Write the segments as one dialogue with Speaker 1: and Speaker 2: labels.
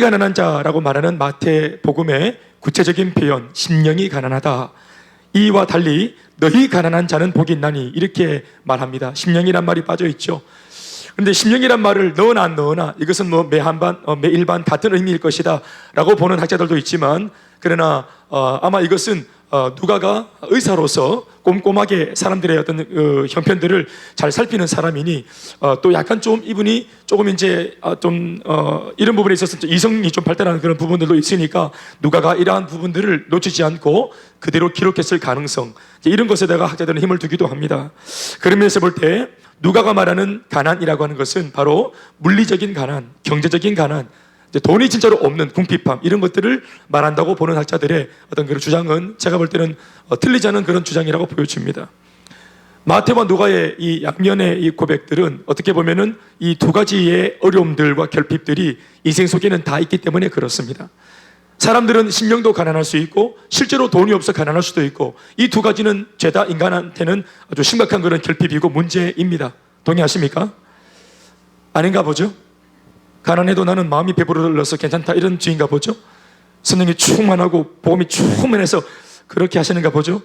Speaker 1: 가난한 자라고 말하는 마태복음의 구체적인 표현, 심령이 가난하다. 이와 달리 너희 가난한 자는 복이 있나니 이렇게 말합니다. 심령이란 말이 빠져 있죠. 그런데 심령이란 말을 넣으나 안 넣으나 이것은 뭐 매일반 같은 의미일 것이다 라고 보는 학자들도 있지만, 그러나 아마 이것은 누가가 의사로서 꼼꼼하게 사람들의 어떤 형편들을 잘 살피는 사람이니 또 약간 좀 이분이 조금 이제 이런 부분에 있어서 이성이 좀 발달하는 그런 부분들도 있으니까 누가가 이러한 부분들을 놓치지 않고 그대로 기록했을 가능성, 이런 것에다가 학자들은 힘을 두기도 합니다. 그런 면에서 볼 때 누가가 말하는 가난이라고 하는 것은 바로 물리적인 가난, 경제적인 가난, 돈이 진짜로 없는 궁핍함, 이런 것들을 말한다고 보는 학자들의 어떤 그런 주장은 제가 볼 때는 틀리지 않은 그런 주장이라고 보여집니다. 마태와 누가의 이 양면의 이 고백들은 어떻게 보면은 이 두 가지의 어려움들과 결핍들이 인생 속에는 다 있기 때문에 그렇습니다. 사람들은 심령도 가난할 수 있고 실제로 돈이 없어 가난할 수도 있고, 이 두 가지는 죄다 인간한테는 아주 심각한 그런 결핍이고 문제입니다. 동의하십니까? 아닌가 보죠? 가난해도 나는 마음이 배부르러서 괜찮다, 이런 주의인가 보죠? 성령이 충만하고 복음이 충만해서 그렇게 하시는가 보죠?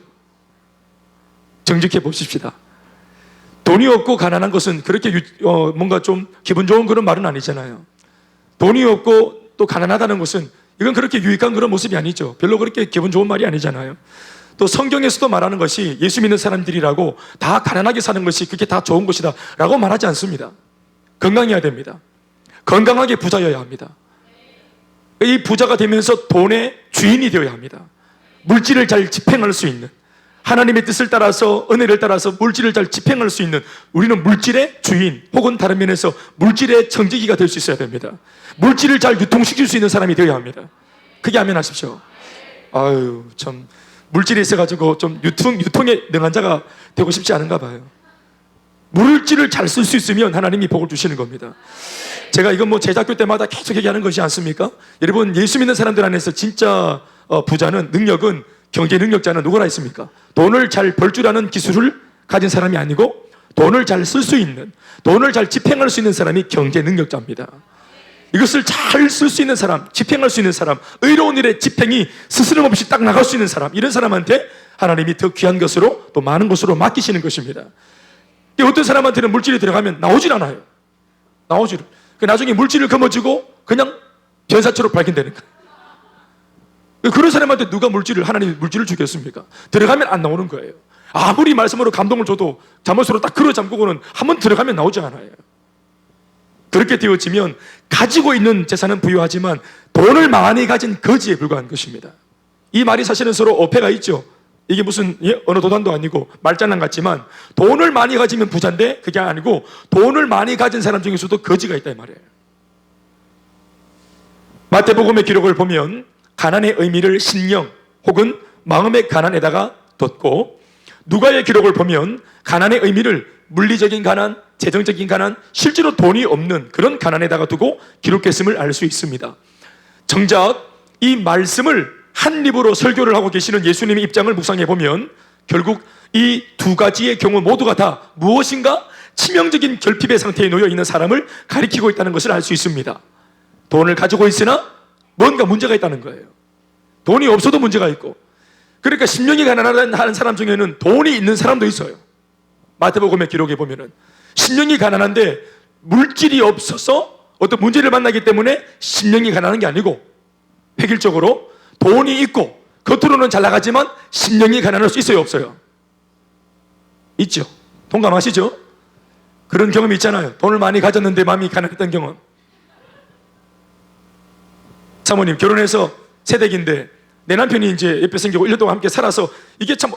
Speaker 1: 정직해 보십시다. 돈이 없고 가난한 것은 그렇게 뭔가 좀 기분 좋은 그런 말은 아니잖아요. 돈이 없고 또 가난하다는 것은 이건 그렇게 유익한 그런 모습이 아니죠. 별로 그렇게 기분 좋은 말이 아니잖아요. 또 성경에서도 말하는 것이 예수 믿는 사람들이라고 다 가난하게 사는 것이 그게 다 좋은 것이다 라고 말하지 않습니다. 건강해야 됩니다. 건강하게 부자여야 합니다. 이 부자가 되면서 돈의 주인이 되어야 합니다. 물질을 잘 집행할 수 있는, 하나님의 뜻을 따라서, 은혜를 따라서 물질을 잘 집행할 수 있는, 우리는 물질의 주인, 혹은 다른 면에서 물질의 청지기가 될 수 있어야 됩니다. 물질을 잘 유통시킬 수 있는 사람이 되어야 합니다. 크게 아멘하십시오. 아유, 참 물질이 있어가지고 좀 유통에 능한 자가 되고 싶지 않은가 봐요. 물질을 잘 쓸 수 있으면 하나님이 복을 주시는 겁니다. 제가 이건 뭐 제자교 때마다 계속 얘기하는 것이 않습니까? 여러분, 예수 믿는 사람들 안에서 진짜 부자는, 능력은, 경제 능력자는 누구나 있습니까? 돈을 잘 벌 줄 아는 기술을 가진 사람이 아니고 돈을 잘 쓸 수 있는, 돈을 잘 집행할 수 있는 사람이 경제 능력자입니다. 이것을 잘 쓸 수 있는 사람, 집행할 수 있는 사람, 의로운 일의 집행이 스스럼 없이 딱 나갈 수 있는 사람, 이런 사람한테 하나님이 더 귀한 것으로, 또 많은 것으로 맡기시는 것입니다. 어떤 사람한테는 물질이 들어가면 나오질 않아요. 나오질. 나중에 물질을 거머쥐고 그냥 변사처럼 발견되는 거예요. 그런 사람한테 누가 하나님이 물질을 주겠습니까? 들어가면 안 나오는 거예요. 아무리 말씀으로 감동을 줘도 잠옷으로 딱 걸어 잠그고는 한번 들어가면 나오지 않아요. 그렇게 되어지면 가지고 있는 재산은 부유하지만 돈을 많이 가진 거지에 불과한 것입니다. 이 말이 사실은 서로 어폐가 있죠. 이게 무슨 어느 도단도 아니고 말장난 같지만, 돈을 많이 가지면 부자인데 그게 아니고 돈을 많이 가진 사람 중에서도 거지가 있다 이 말이에요. 마태복음의 기록을 보면 가난의 의미를 심령 혹은 마음의 가난에다가 뒀고, 누가의 기록을 보면 가난의 의미를 물리적인 가난, 재정적인 가난, 실제로 돈이 없는 그런 가난에다가 두고 기록했음을 알 수 있습니다. 정작 이 말씀을 한 입으로 설교를 하고 계시는 예수님의 입장을 묵상해 보면 결국 이 두 가지의 경우 모두가 다 무엇인가 치명적인 결핍의 상태에 놓여 있는 사람을 가리키고 있다는 것을 알 수 있습니다. 돈을 가지고 있으나 뭔가 문제가 있다는 거예요. 돈이 없어도 문제가 있고, 그러니까 심령이 가난한 사람 중에는 돈이 있는 사람도 있어요. 마태복음의 기록에 보면은 심령이 가난한데 물질이 없어서 어떤 문제를 만나기 때문에 심령이 가난한 게 아니고, 획일적으로 돈이 있고 겉으로는 잘 나가지만 심령이 가난할 수 있어요, 없어요? 있죠. 동감하시죠? 그런 경험이 있잖아요. 돈을 많이 가졌는데 마음이 가난했던 경험. 사모님, 결혼해서 새댁인데 내 남편이 이제 옆에 생기고 1년 동안 함께 살아서 이게 참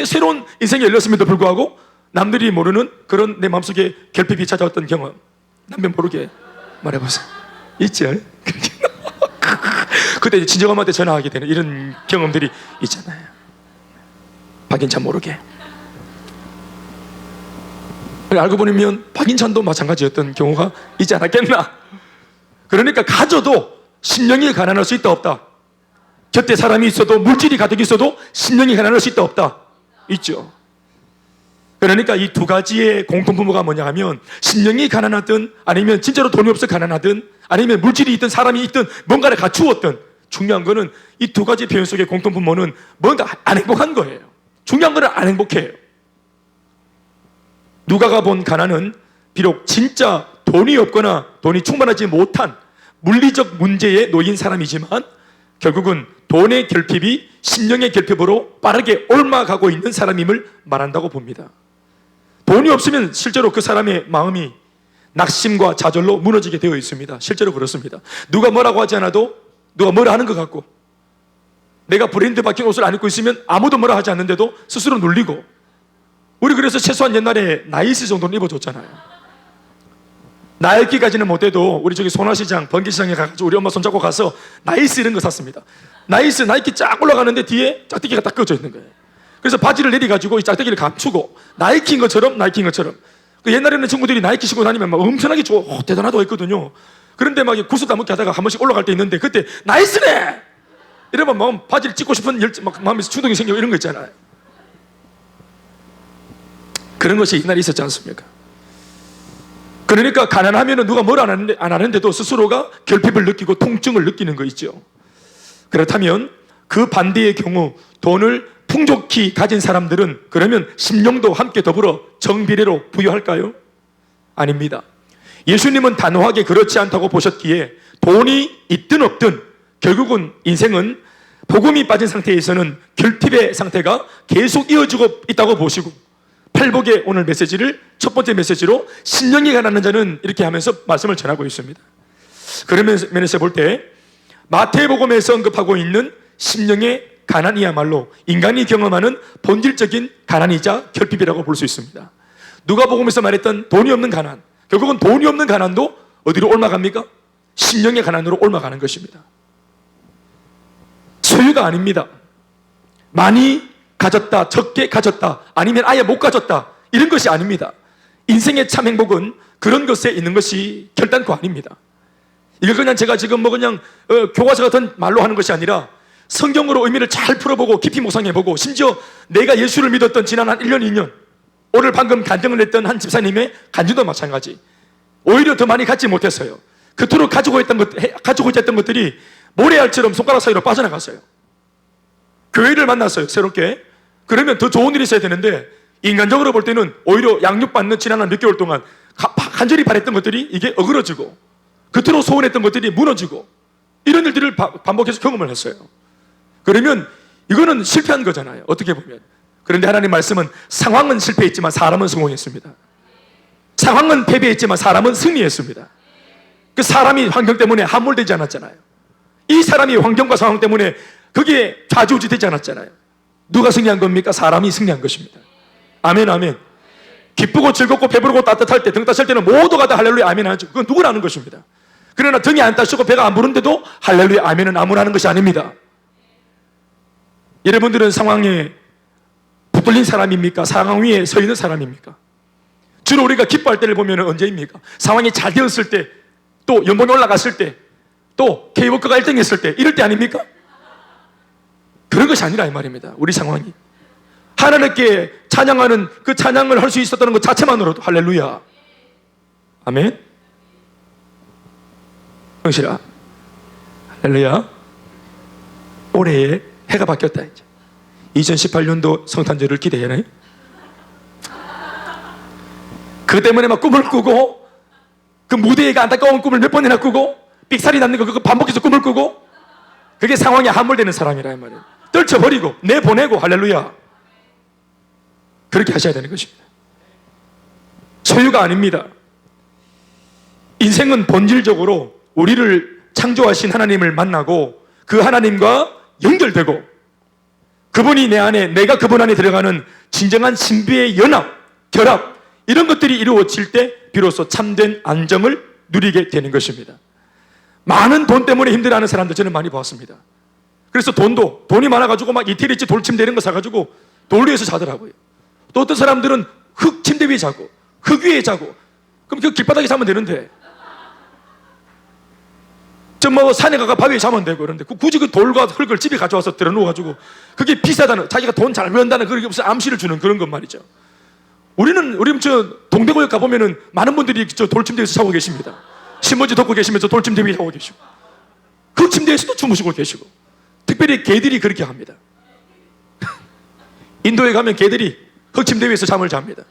Speaker 1: 새로운 인생이 열렸음에도 불구하고 남들이 모르는 그런 내 마음속에 결핍이 찾아왔던 경험. 남편 모르게 말해보세요. 있죠? 그때 이제 친정엄마한테 전화하게 되는 이런 경험들이 있잖아요. 박인찬 모르게. 알고 보면 박인찬도 마찬가지였던 경우가 있지 않았겠나. 그러니까 가져도 심령이 가난할 수 있다 없다? 곁에 사람이 있어도, 물질이 가득 있어도 심령이 가난할 수 있다 없다? 있죠. 그러니까 이 두 가지의 공통분모가 뭐냐 하면, 심령이 가난하든 아니면 진짜로 돈이 없어 가난하든 아니면 물질이 있든 사람이 있든 뭔가를 갖추었든 중요한 거는 이 두 가지 표현 속의 공통분모는 뭔가 안 행복한 거예요. 중요한 거는 안 행복해요. 누가가 본 가난은 비록 진짜 돈이 없거나 돈이 충분하지 못한 물리적 문제에 놓인 사람이지만 결국은 돈의 결핍이 심령의 결핍으로 빠르게 옮아가고 있는 사람임을 말한다고 봅니다. 돈이 없으면 실제로 그 사람의 마음이 낙심과 좌절로 무너지게 되어 있습니다. 실제로 그렇습니다. 누가 뭐라고 하지 않아도 누가 뭐라 하는 것 같고, 내가 브랜드 박힌 옷을 안 입고 있으면 아무도 뭐라 하지 않는데도 스스로 눌리고, 우리 그래서 최소한 옛날에 나이스 정도는 입어줬잖아요. 나이키까지는 못해도 우리 저기 소나시장, 번개시장에 가서 우리 엄마 손잡고 가서 나이스 이런 거 샀습니다. 나이스, 나이키 쫙 올라가는데 뒤에 짝대기가 딱 껴져 있는 거예요. 그래서 바지를 내려가지고 이 짝대기를 감추고 나이키인 것처럼 그 옛날에는 친구들이 나이키 신고 다니면 막 엄청나게 좋아, 대단하다고 했거든요. 그런데 막 구슬 따먹기 하다가 한 번씩 올라갈 때 있는데 그때 나이스네! 이러면 막 바지를 찢고 싶은 마음에서 충동이 생기고 이런 거 있잖아요. 그런 것이 옛날에 있었지 않습니까? 그러니까 가난하면 누가 뭘 안 하는데도 스스로가 결핍을 느끼고 통증을 느끼는 거 있죠. 그렇다면 그 반대의 경우 돈을 풍족히 가진 사람들은 그러면 심령도 함께 더불어 정비례로 부여할까요? 아닙니다. 예수님은 단호하게 그렇지 않다고 보셨기에 돈이 있든 없든 결국은 인생은 복음이 빠진 상태에서는 결핍의 상태가 계속 이어지고 있다고 보시고, 팔복의 오늘 메시지를 첫 번째 메시지로 심령이 가난한 자는 이렇게 하면서 말씀을 전하고 있습니다. 그런 면에서 볼 때 마태복음에서 언급하고 있는 심령의 가난이야말로 인간이 경험하는 본질적인 가난이자 결핍이라고 볼 수 있습니다. 누가복음에서 말했던 돈이 없는 가난, 결국은 돈이 없는 가난도 어디로 옮아갑니까? 심령의 가난으로 옮아가는 것입니다. 소유가 아닙니다. 많이 가졌다, 적게 가졌다, 아니면 아예 못 가졌다, 이런 것이 아닙니다. 인생의 참 행복은 그런 것에 있는 것이 결단코 아닙니다. 이걸 그냥 제가 지금 그냥 교과서 같은 말로 하는 것이 아니라 성경으로 의미를 잘 풀어보고 깊이 묵상해보고, 심지어 내가 예수를 믿었던 지난 한 1년, 2년, 오늘 방금 간증을 했던 한 집사님의 간증도 마찬가지. 오히려 더 많이 갖지 못했어요. 그토록 가지고 있었던 것들이 모래알처럼 손가락 사이로 빠져나갔어요. 교회를 만났어요, 새롭게. 그러면 더 좋은 일이 있어야 되는데 인간적으로 볼 때는 오히려 양육받는 지난 한 몇 개월 동안 간절히 바랬던 것들이 이게 어그러지고, 그토록 소원했던 것들이 무너지고, 이런 일들을 반복해서 경험을 했어요. 그러면 이거는 실패한 거잖아요, 어떻게 보면. 그런데 하나님 말씀은 상황은 실패했지만 사람은 성공했습니다. 상황은 패배했지만 사람은 승리했습니다. 그 사람이 환경 때문에 함몰되지 않았잖아요. 이 사람이 환경과 상황 때문에 거기에 좌지우지되지 않았잖아요. 누가 승리한 겁니까? 사람이 승리한 것입니다. 아멘, 아멘. 기쁘고 즐겁고 배부르고 따뜻할 때, 등 따실 때는 모두가 다 할렐루야 아멘 하죠. 그건 누구나 하는 것입니다. 그러나 등이 안 따시고 배가 안 부른데도 할렐루야 아멘은 아무나 하는 것이 아닙니다. 여러분들은 상황에 붙들린 사람입니까? 상황 위에 서 있는 사람입니까? 주로 우리가 기뻐할 때를 보면 언제입니까? 상황이 잘 되었을 때, 또 연봉이 올라갔을 때, 또 K워크가 1등 했을 때, 이럴 때 아닙니까? 그런 것이 아니라 이 말입니다. 우리 상황이 하나님께 찬양하는 그 찬양을 할 수 있었다는 것 자체만으로도 할렐루야 아멘. 형실아, 할렐루야. 올해에 해가 바뀌었다. 이제 2018년도 성탄절을 기대해요. 그 때문에 막 꿈을 꾸고, 그 무대가 안타까운 꿈을 몇 번이나 꾸고, 삑살이 났는 거 그거 반복해서 꿈을 꾸고, 그게 상황에 함몰되는 사람이라 말이에요. 떨쳐버리고 내보내고 할렐루야, 그렇게 하셔야 되는 것입니다. 소유가 아닙니다. 인생은 본질적으로 우리를 창조하신 하나님을 만나고 그 하나님과 연결되고, 그분이 내 안에, 내가 그분 안에 들어가는 진정한 신비의 연합, 결합, 이런 것들이 이루어질 때 비로소 참된 안정을 누리게 되는 것입니다. 많은 돈 때문에 힘들어하는 사람들 저는 많이 보았습니다. 그래서 돈이 많아가지고 막 이태리치 돌침대 이런 거 사가지고 돌 위에서 자더라고요. 또 어떤 사람들은 흙 침대 위에 자고, 흙 위에 자고, 그럼 그 길바닥에 자면 되는데, 산에 가가 바위에 자면 되고, 그런데 굳이 그 돌과 흙을 집에 가져와서 들어놓아가지고 그게 비싸다는, 자기가 돈 잘 번다는 그렇게 무슨 암시를 주는 그런 것 말이죠. 우리는 저 동대구역 가보면은 많은 분들이 저 돌침대에서 자고 계십니다. 신문지 덮고 계시면서 돌침대 위에 자고 계시고, 그 침대에서도 주무시고 계시고, 특별히 개들이 그렇게 합니다. 인도에 가면 개들이 흙침대 위에서 잠을 잡니다.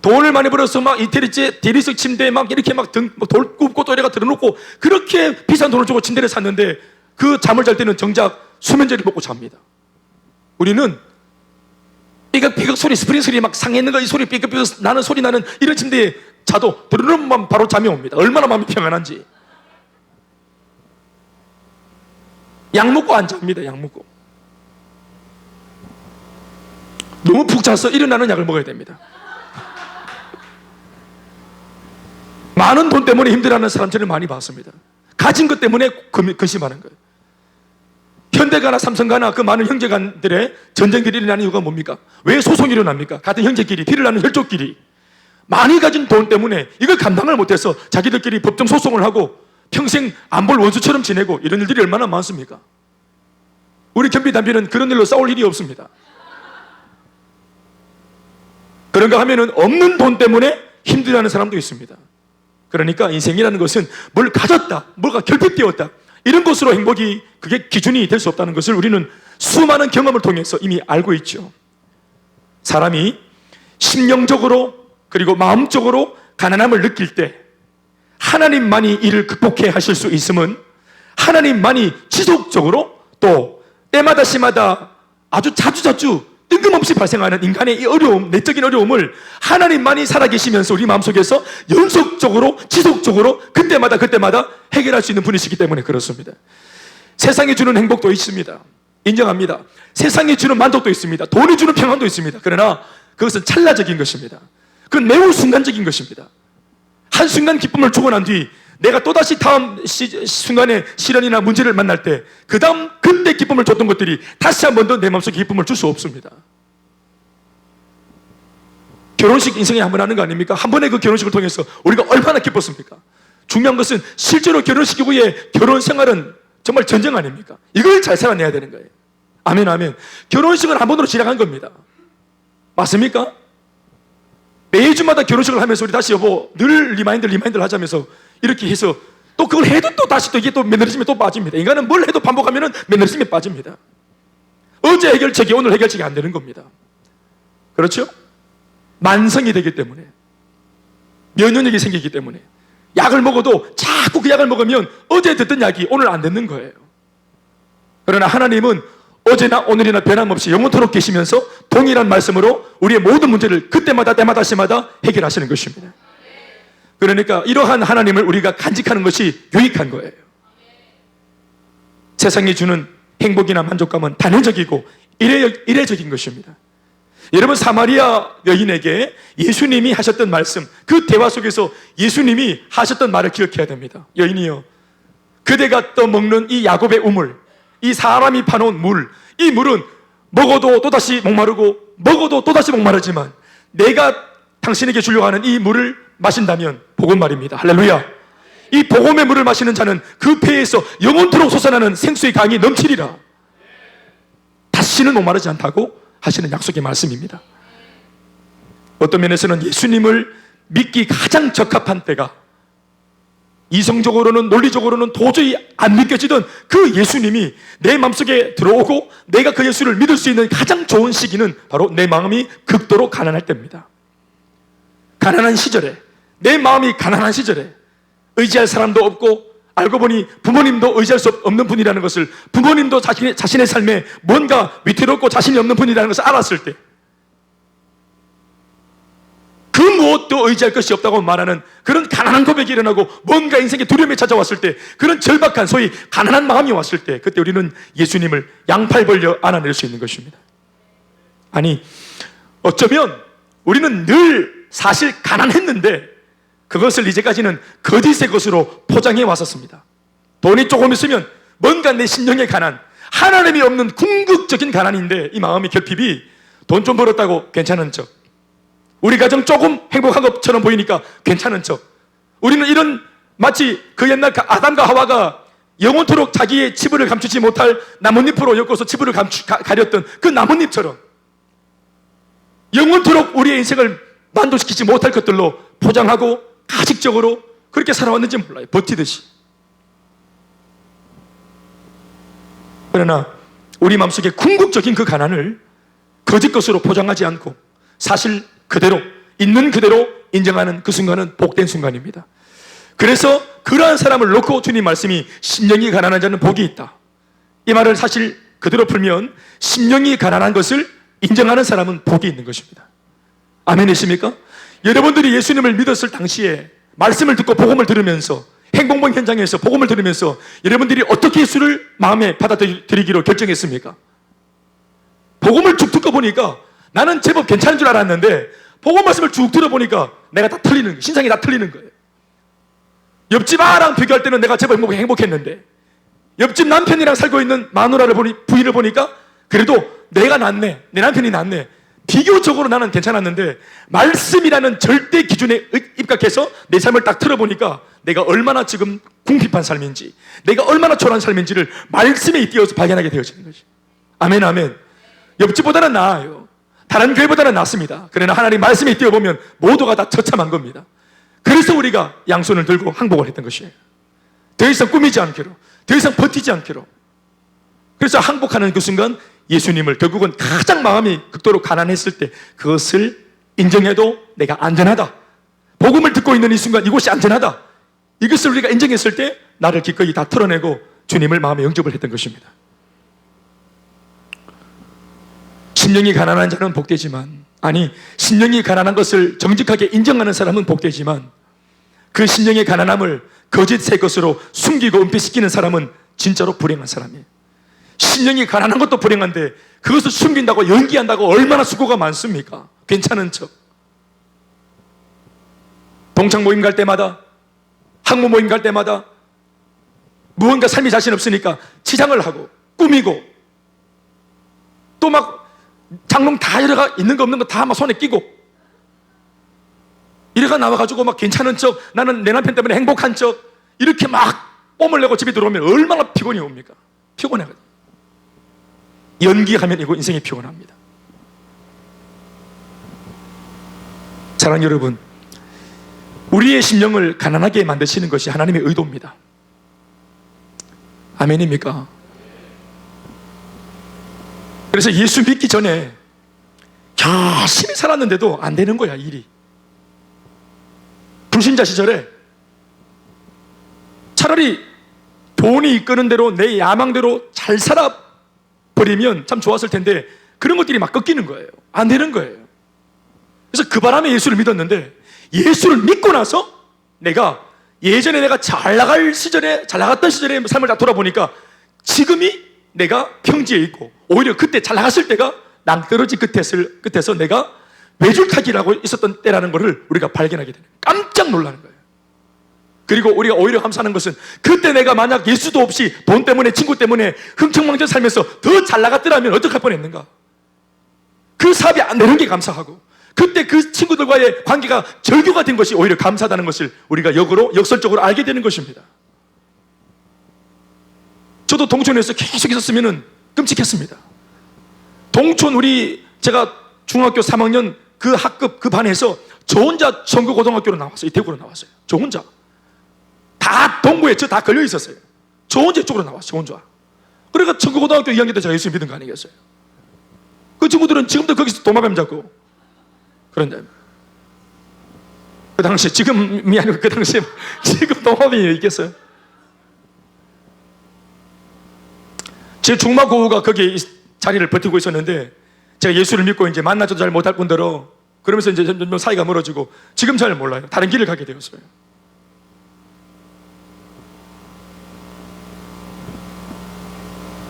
Speaker 1: 돈을 많이 벌어서 막 이태리째 대리석 침대에 막 이렇게 막 돌 굽고 또 이래가 들어놓고 그렇게 비싼 돈을 주고 침대를 샀는데 그 잠을 잘 때는 정작 수면제를 먹고 잡니다. 우리는 삐걱삐걱 소리, 스프링 소리 막 상해 있는 거 이 소리 삐걱삐걱 나는 소리 나는 이런 침대에 자도 들어놓으면 바로 잠이 옵니다. 얼마나 마음이 평안한지. 약 먹고 안 잡니다. 약 먹고. 너무 푹 자서 일어나는 약을 먹어야 됩니다. 많은 돈 때문에 힘들어하는 사람 저는 많이 봤습니다. 가진 것 때문에 근심하는 거예요. 현대가나 삼성가나 그 많은 형제간들의 전쟁들이 일어나는 이유가 뭡니까? 왜 소송이 일어납니까? 같은 형제끼리 피를 나는 혈족끼리 많이 가진 돈 때문에 이걸 감당을 못해서 자기들끼리 법정 소송을 하고 평생 안 볼 원수처럼 지내고 이런 일들이 얼마나 많습니까? 우리 경비단비는 그런 일로 싸울 일이 없습니다. 그런가 하면은 없는 돈 때문에 힘들어하는 사람도 있습니다. 그러니까 인생이라는 것은 뭘 가졌다, 뭐가 결핍되었다, 이런 것으로 행복이 그게 기준이 될 수 없다는 것을 우리는 수많은 경험을 통해서 이미 알고 있죠. 사람이 심령적으로 그리고 마음적으로 가난함을 느낄 때 하나님만이 이를 극복해 하실 수 있음은 하나님만이 지속적으로 또 때마다 시마다 아주 자주 뜬금없이 발생하는 인간의 이 어려움, 내적인 어려움을 하나님만이 살아계시면서 우리 마음속에서 연속적으로 지속적으로 그때마다 해결할 수 있는 분이시기 때문에 그렇습니다. 세상이 주는 행복도 있습니다. 인정합니다. 세상이 주는 만족도 있습니다. 돈이 주는 평안도 있습니다. 그러나 그것은 찰나적인 것입니다. 그건 매우 순간적인 것입니다. 한순간 기쁨을 주고 난 뒤 내가 또다시 다음 순간에 시련이나 문제를 만날 때 그 다음 그때 기쁨을 줬던 것들이 다시 한 번 더 내 마음속에 기쁨을 줄 수 없습니다. 결혼식 인생에 한 번 하는 거 아닙니까? 한 번의 그 결혼식을 통해서 우리가 얼마나 기뻤습니까? 중요한 것은 실제로 결혼식 이후에 결혼 생활은 정말 전쟁 아닙니까? 이걸 잘 살아내야 되는 거예요. 아멘 아멘. 결혼식은 한 번으로 지나간 겁니다. 맞습니까? 매주마다 결혼식을 하면서 우리 다시 여보 늘 리마인드를 하자면서 이렇게 해서 또 그걸 해도 또 다시 또 이게 또 매너리즘에 또 빠집니다. 인간은 뭘 해도 반복하면 매너리즘에 빠집니다. 어제 해결책이 오늘 해결책이 안 되는 겁니다. 그렇죠? 만성이 되기 때문에, 면역력이 생기기 때문에 약을 먹어도 자꾸 그 약을 먹으면 어제 듣던 약이 오늘 안 듣는 거예요. 그러나 하나님은 어제나 오늘이나 변함없이 영원토록 계시면서 동일한 말씀으로 우리의 모든 문제를 그때마다 때마다 시마다 해결하시는 것입니다. 그러니까 이러한 하나님을 우리가 간직하는 것이 유익한 거예요. 세상이 주는 행복이나 만족감은 단회적이고 이례적인 것입니다. 여러분, 사마리아 여인에게 예수님이 하셨던 말씀, 그 대화 속에서 예수님이 하셨던 말을 기억해야 됩니다. 여인이여, 그대가 떠먹는 이 야곱의 우물, 이 사람이 파놓은 물, 이 물은 먹어도 또다시 목마르고 먹어도 또다시 목마르지만 내가 당신에게 주려고 하는 이 물을 마신다면, 복음 말입니다. 할렐루야. 이 복음의 물을 마시는 자는 그 폐에서 영원토록 솟아나는 생수의 강이 넘치리라. 다시는 목마르지 않다고 하시는 약속의 말씀입니다. 어떤 면에서는 예수님을 믿기 가장 적합한 때가, 이성적으로는 논리적으로는 도저히 안 믿겨지던 그 예수님이 내 마음속에 들어오고 내가 그 예수를 믿을 수 있는 가장 좋은 시기는 바로 내 마음이 극도로 가난할 때입니다. 가난한 시절에, 내 마음이 가난한 시절에 의지할 사람도 없고 알고 보니 부모님도 의지할 수 없는 분이라는 것을, 부모님도 자신의 삶에 뭔가 위태롭고 자신이 없는 분이라는 것을 알았을 때, 그 무엇도 의지할 것이 없다고 말하는 그런 가난한 고백이 일어나고 뭔가 인생의 두려움이 찾아왔을 때, 그런 절박한 소위 가난한 마음이 왔을 때, 그때 우리는 예수님을 양팔 벌려 안아낼 수 있는 것입니다. 아니, 어쩌면 우리는 늘 사실 가난했는데 그것을 이제까지는 거짓의 것으로 포장해 왔었습니다. 돈이 조금 있으면 뭔가 내 심령의 가난, 하나님이 없는 궁극적인 가난인데, 이 마음의 결핍이 돈 좀 벌었다고 괜찮은 척, 우리 가정 조금 행복한 것처럼 보이니까 괜찮은 척, 우리는 이런 마치 그 옛날 아담과 하와가 영원토록 자기의 치부를 감추지 못할 나뭇잎으로 엮어서 치부를 가렸던 그 나뭇잎처럼 영원토록 우리의 인생을 만족시키지 못할 것들로 포장하고 가식적으로 그렇게 살아왔는지 몰라요. 버티듯이. 그러나 우리 마음속에 궁극적인 그 가난을 거짓 것으로 포장하지 않고 사실 그대로, 있는 그대로 인정하는 그 순간은 복된 순간입니다. 그래서 그러한 사람을 놓고 주님 말씀이 심령이 가난한 자는 복이 있다. 이 말을 사실 그대로 풀면 심령이 가난한 것을 인정하는 사람은 복이 있는 것입니다. 아멘이십니까? 여러분들이 예수님을 믿었을 당시에 말씀을 듣고 복음을 들으면서 행복봉 현장에서 복음을 들으면서 여러분들이 어떻게 예수를 마음에 받아들이기로 결정했습니까? 복음을 쭉 듣고 보니까 나는 제법 괜찮은 줄 알았는데 복음 말씀을 쭉 들어보니까 내가 다 틀리는 거예요. 신상이 다 틀리는 거예요. 옆집 아랑 비교할 때는 내가 제법 행복했는데 옆집 남편이랑 살고 있는 마누라를 부인을 보니까 그래도 내가 낫네, 내 남편이 낫네. 비교적으로 나는 괜찮았는데 말씀이라는 절대 기준에 입각해서 내 삶을 딱 틀어보니까 내가 얼마나 지금 궁핍한 삶인지, 내가 얼마나 초라한 삶인지를 말씀에 띄어서 발견하게 되어지는 것이. 아멘, 아멘. 옆집보다는 나아요. 다른 교회보다는 낫습니다. 그러나 하나님 말씀에 띄어보면 모두가 다 처참한 겁니다. 그래서 우리가 양손을 들고 항복을 했던 것이에요. 더 이상 꾸미지 않기로, 더 이상 버티지 않기로. 그래서 항복하는 그 순간 예수님을 결국은 가장 마음이 극도로 가난했을 때 그것을 인정해도 내가 안전하다, 복음을 듣고 있는 이 순간 이곳이 안전하다, 이것을 우리가 인정했을 때 나를 기꺼이 다 털어내고 주님을 마음에 영접을 했던 것입니다. 심령이 가난한 자는 복되지만, 아니 심령이 가난한 것을 정직하게 인정하는 사람은 복되지만 그 심령의 가난함을 거짓의 것으로 숨기고 은폐시키는 사람은 진짜로 불행한 사람이에요. 심령이 가난한 것도 불행한데 그것을 숨긴다고, 연기한다고 얼마나 수고가 많습니까? 괜찮은 척. 동창 모임 갈 때마다, 학무 모임 갈 때마다 무언가 삶이 자신 없으니까 치장을 하고 꾸미고 또 막 장롱 다 이래가 있는 거 없는 거 다 막 손에 끼고 이래가 나와가지고 막 괜찮은 척, 나는 내 남편 때문에 행복한 척, 이렇게 막 뽐을 내고 집에 들어오면 얼마나 피곤이 옵니까? 피곤해가지고. 연기하면 이거 인생이 피곤합니다. 사랑하는 여러분, 우리의 심령을 가난하게 만드시는 것이 하나님의 의도입니다. 아멘입니까? 그래서 예수 믿기 전에 열심히 살았는데도 안 되는 거야, 일이. 불신자 시절에 차라리 돈이 이끄는 대로 내 야망대로 잘 살아버리면 참 좋았을 텐데 그런 것들이 막 꺾이는 거예요. 안 되는 거예요. 그래서 그 바람에 예수를 믿었는데 예수를 믿고 나서 내가 예전에 내가 잘 나갔던 시절의 삶을 다 돌아보니까 지금이 내가 평지에 있고 오히려 그때 잘 나갔을 때가 낭떠러지 끝에서 내가 외줄타기라고 있었던 때라는 것을 우리가 발견하게 되는, 깜짝 놀라는 거예요. 그리고 우리가 오히려 감사하는 것은 그때 내가 만약 예수도 없이 돈 때문에, 친구 때문에 흥청망청 살면서 더 잘 나갔더라면 어떡할 뻔했는가. 그 사업이 안 되는 게 감사하고 그때 그 친구들과의 관계가 절교가 된 것이 오히려 감사하다는 것을 우리가 역설적으로 알게 되는 것입니다. 저도 동촌에서 계속 있었으면 끔찍했습니다. 동촌 제가 중학교 3학년 그 학급 그 반에서 저 혼자 전교고등학교로 나왔어요. 대구로 나왔어요. 저 혼자. 다 동부에 다 걸려 있었어요. 저 혼자 이쪽으로 나왔어요. 저 혼자. 그러니까 전교고등학교 2학년 때 제가 예수 믿은 거 아니겠어요? 그 친구들은 지금도 거기서 도마뱀 잡고 그런데 그 당시에, 지금이 아니고 그 당시에 지금 도마뱀이 있겠어요? 제 중마고우가 거기 자리를 버티고 있었는데 제가 예수를 믿고 이제 만나줘도 잘 못할 뿐더러 그러면서 이제 점점 사이가 멀어지고 지금 잘 몰라요. 다른 길을 가게 되었어요.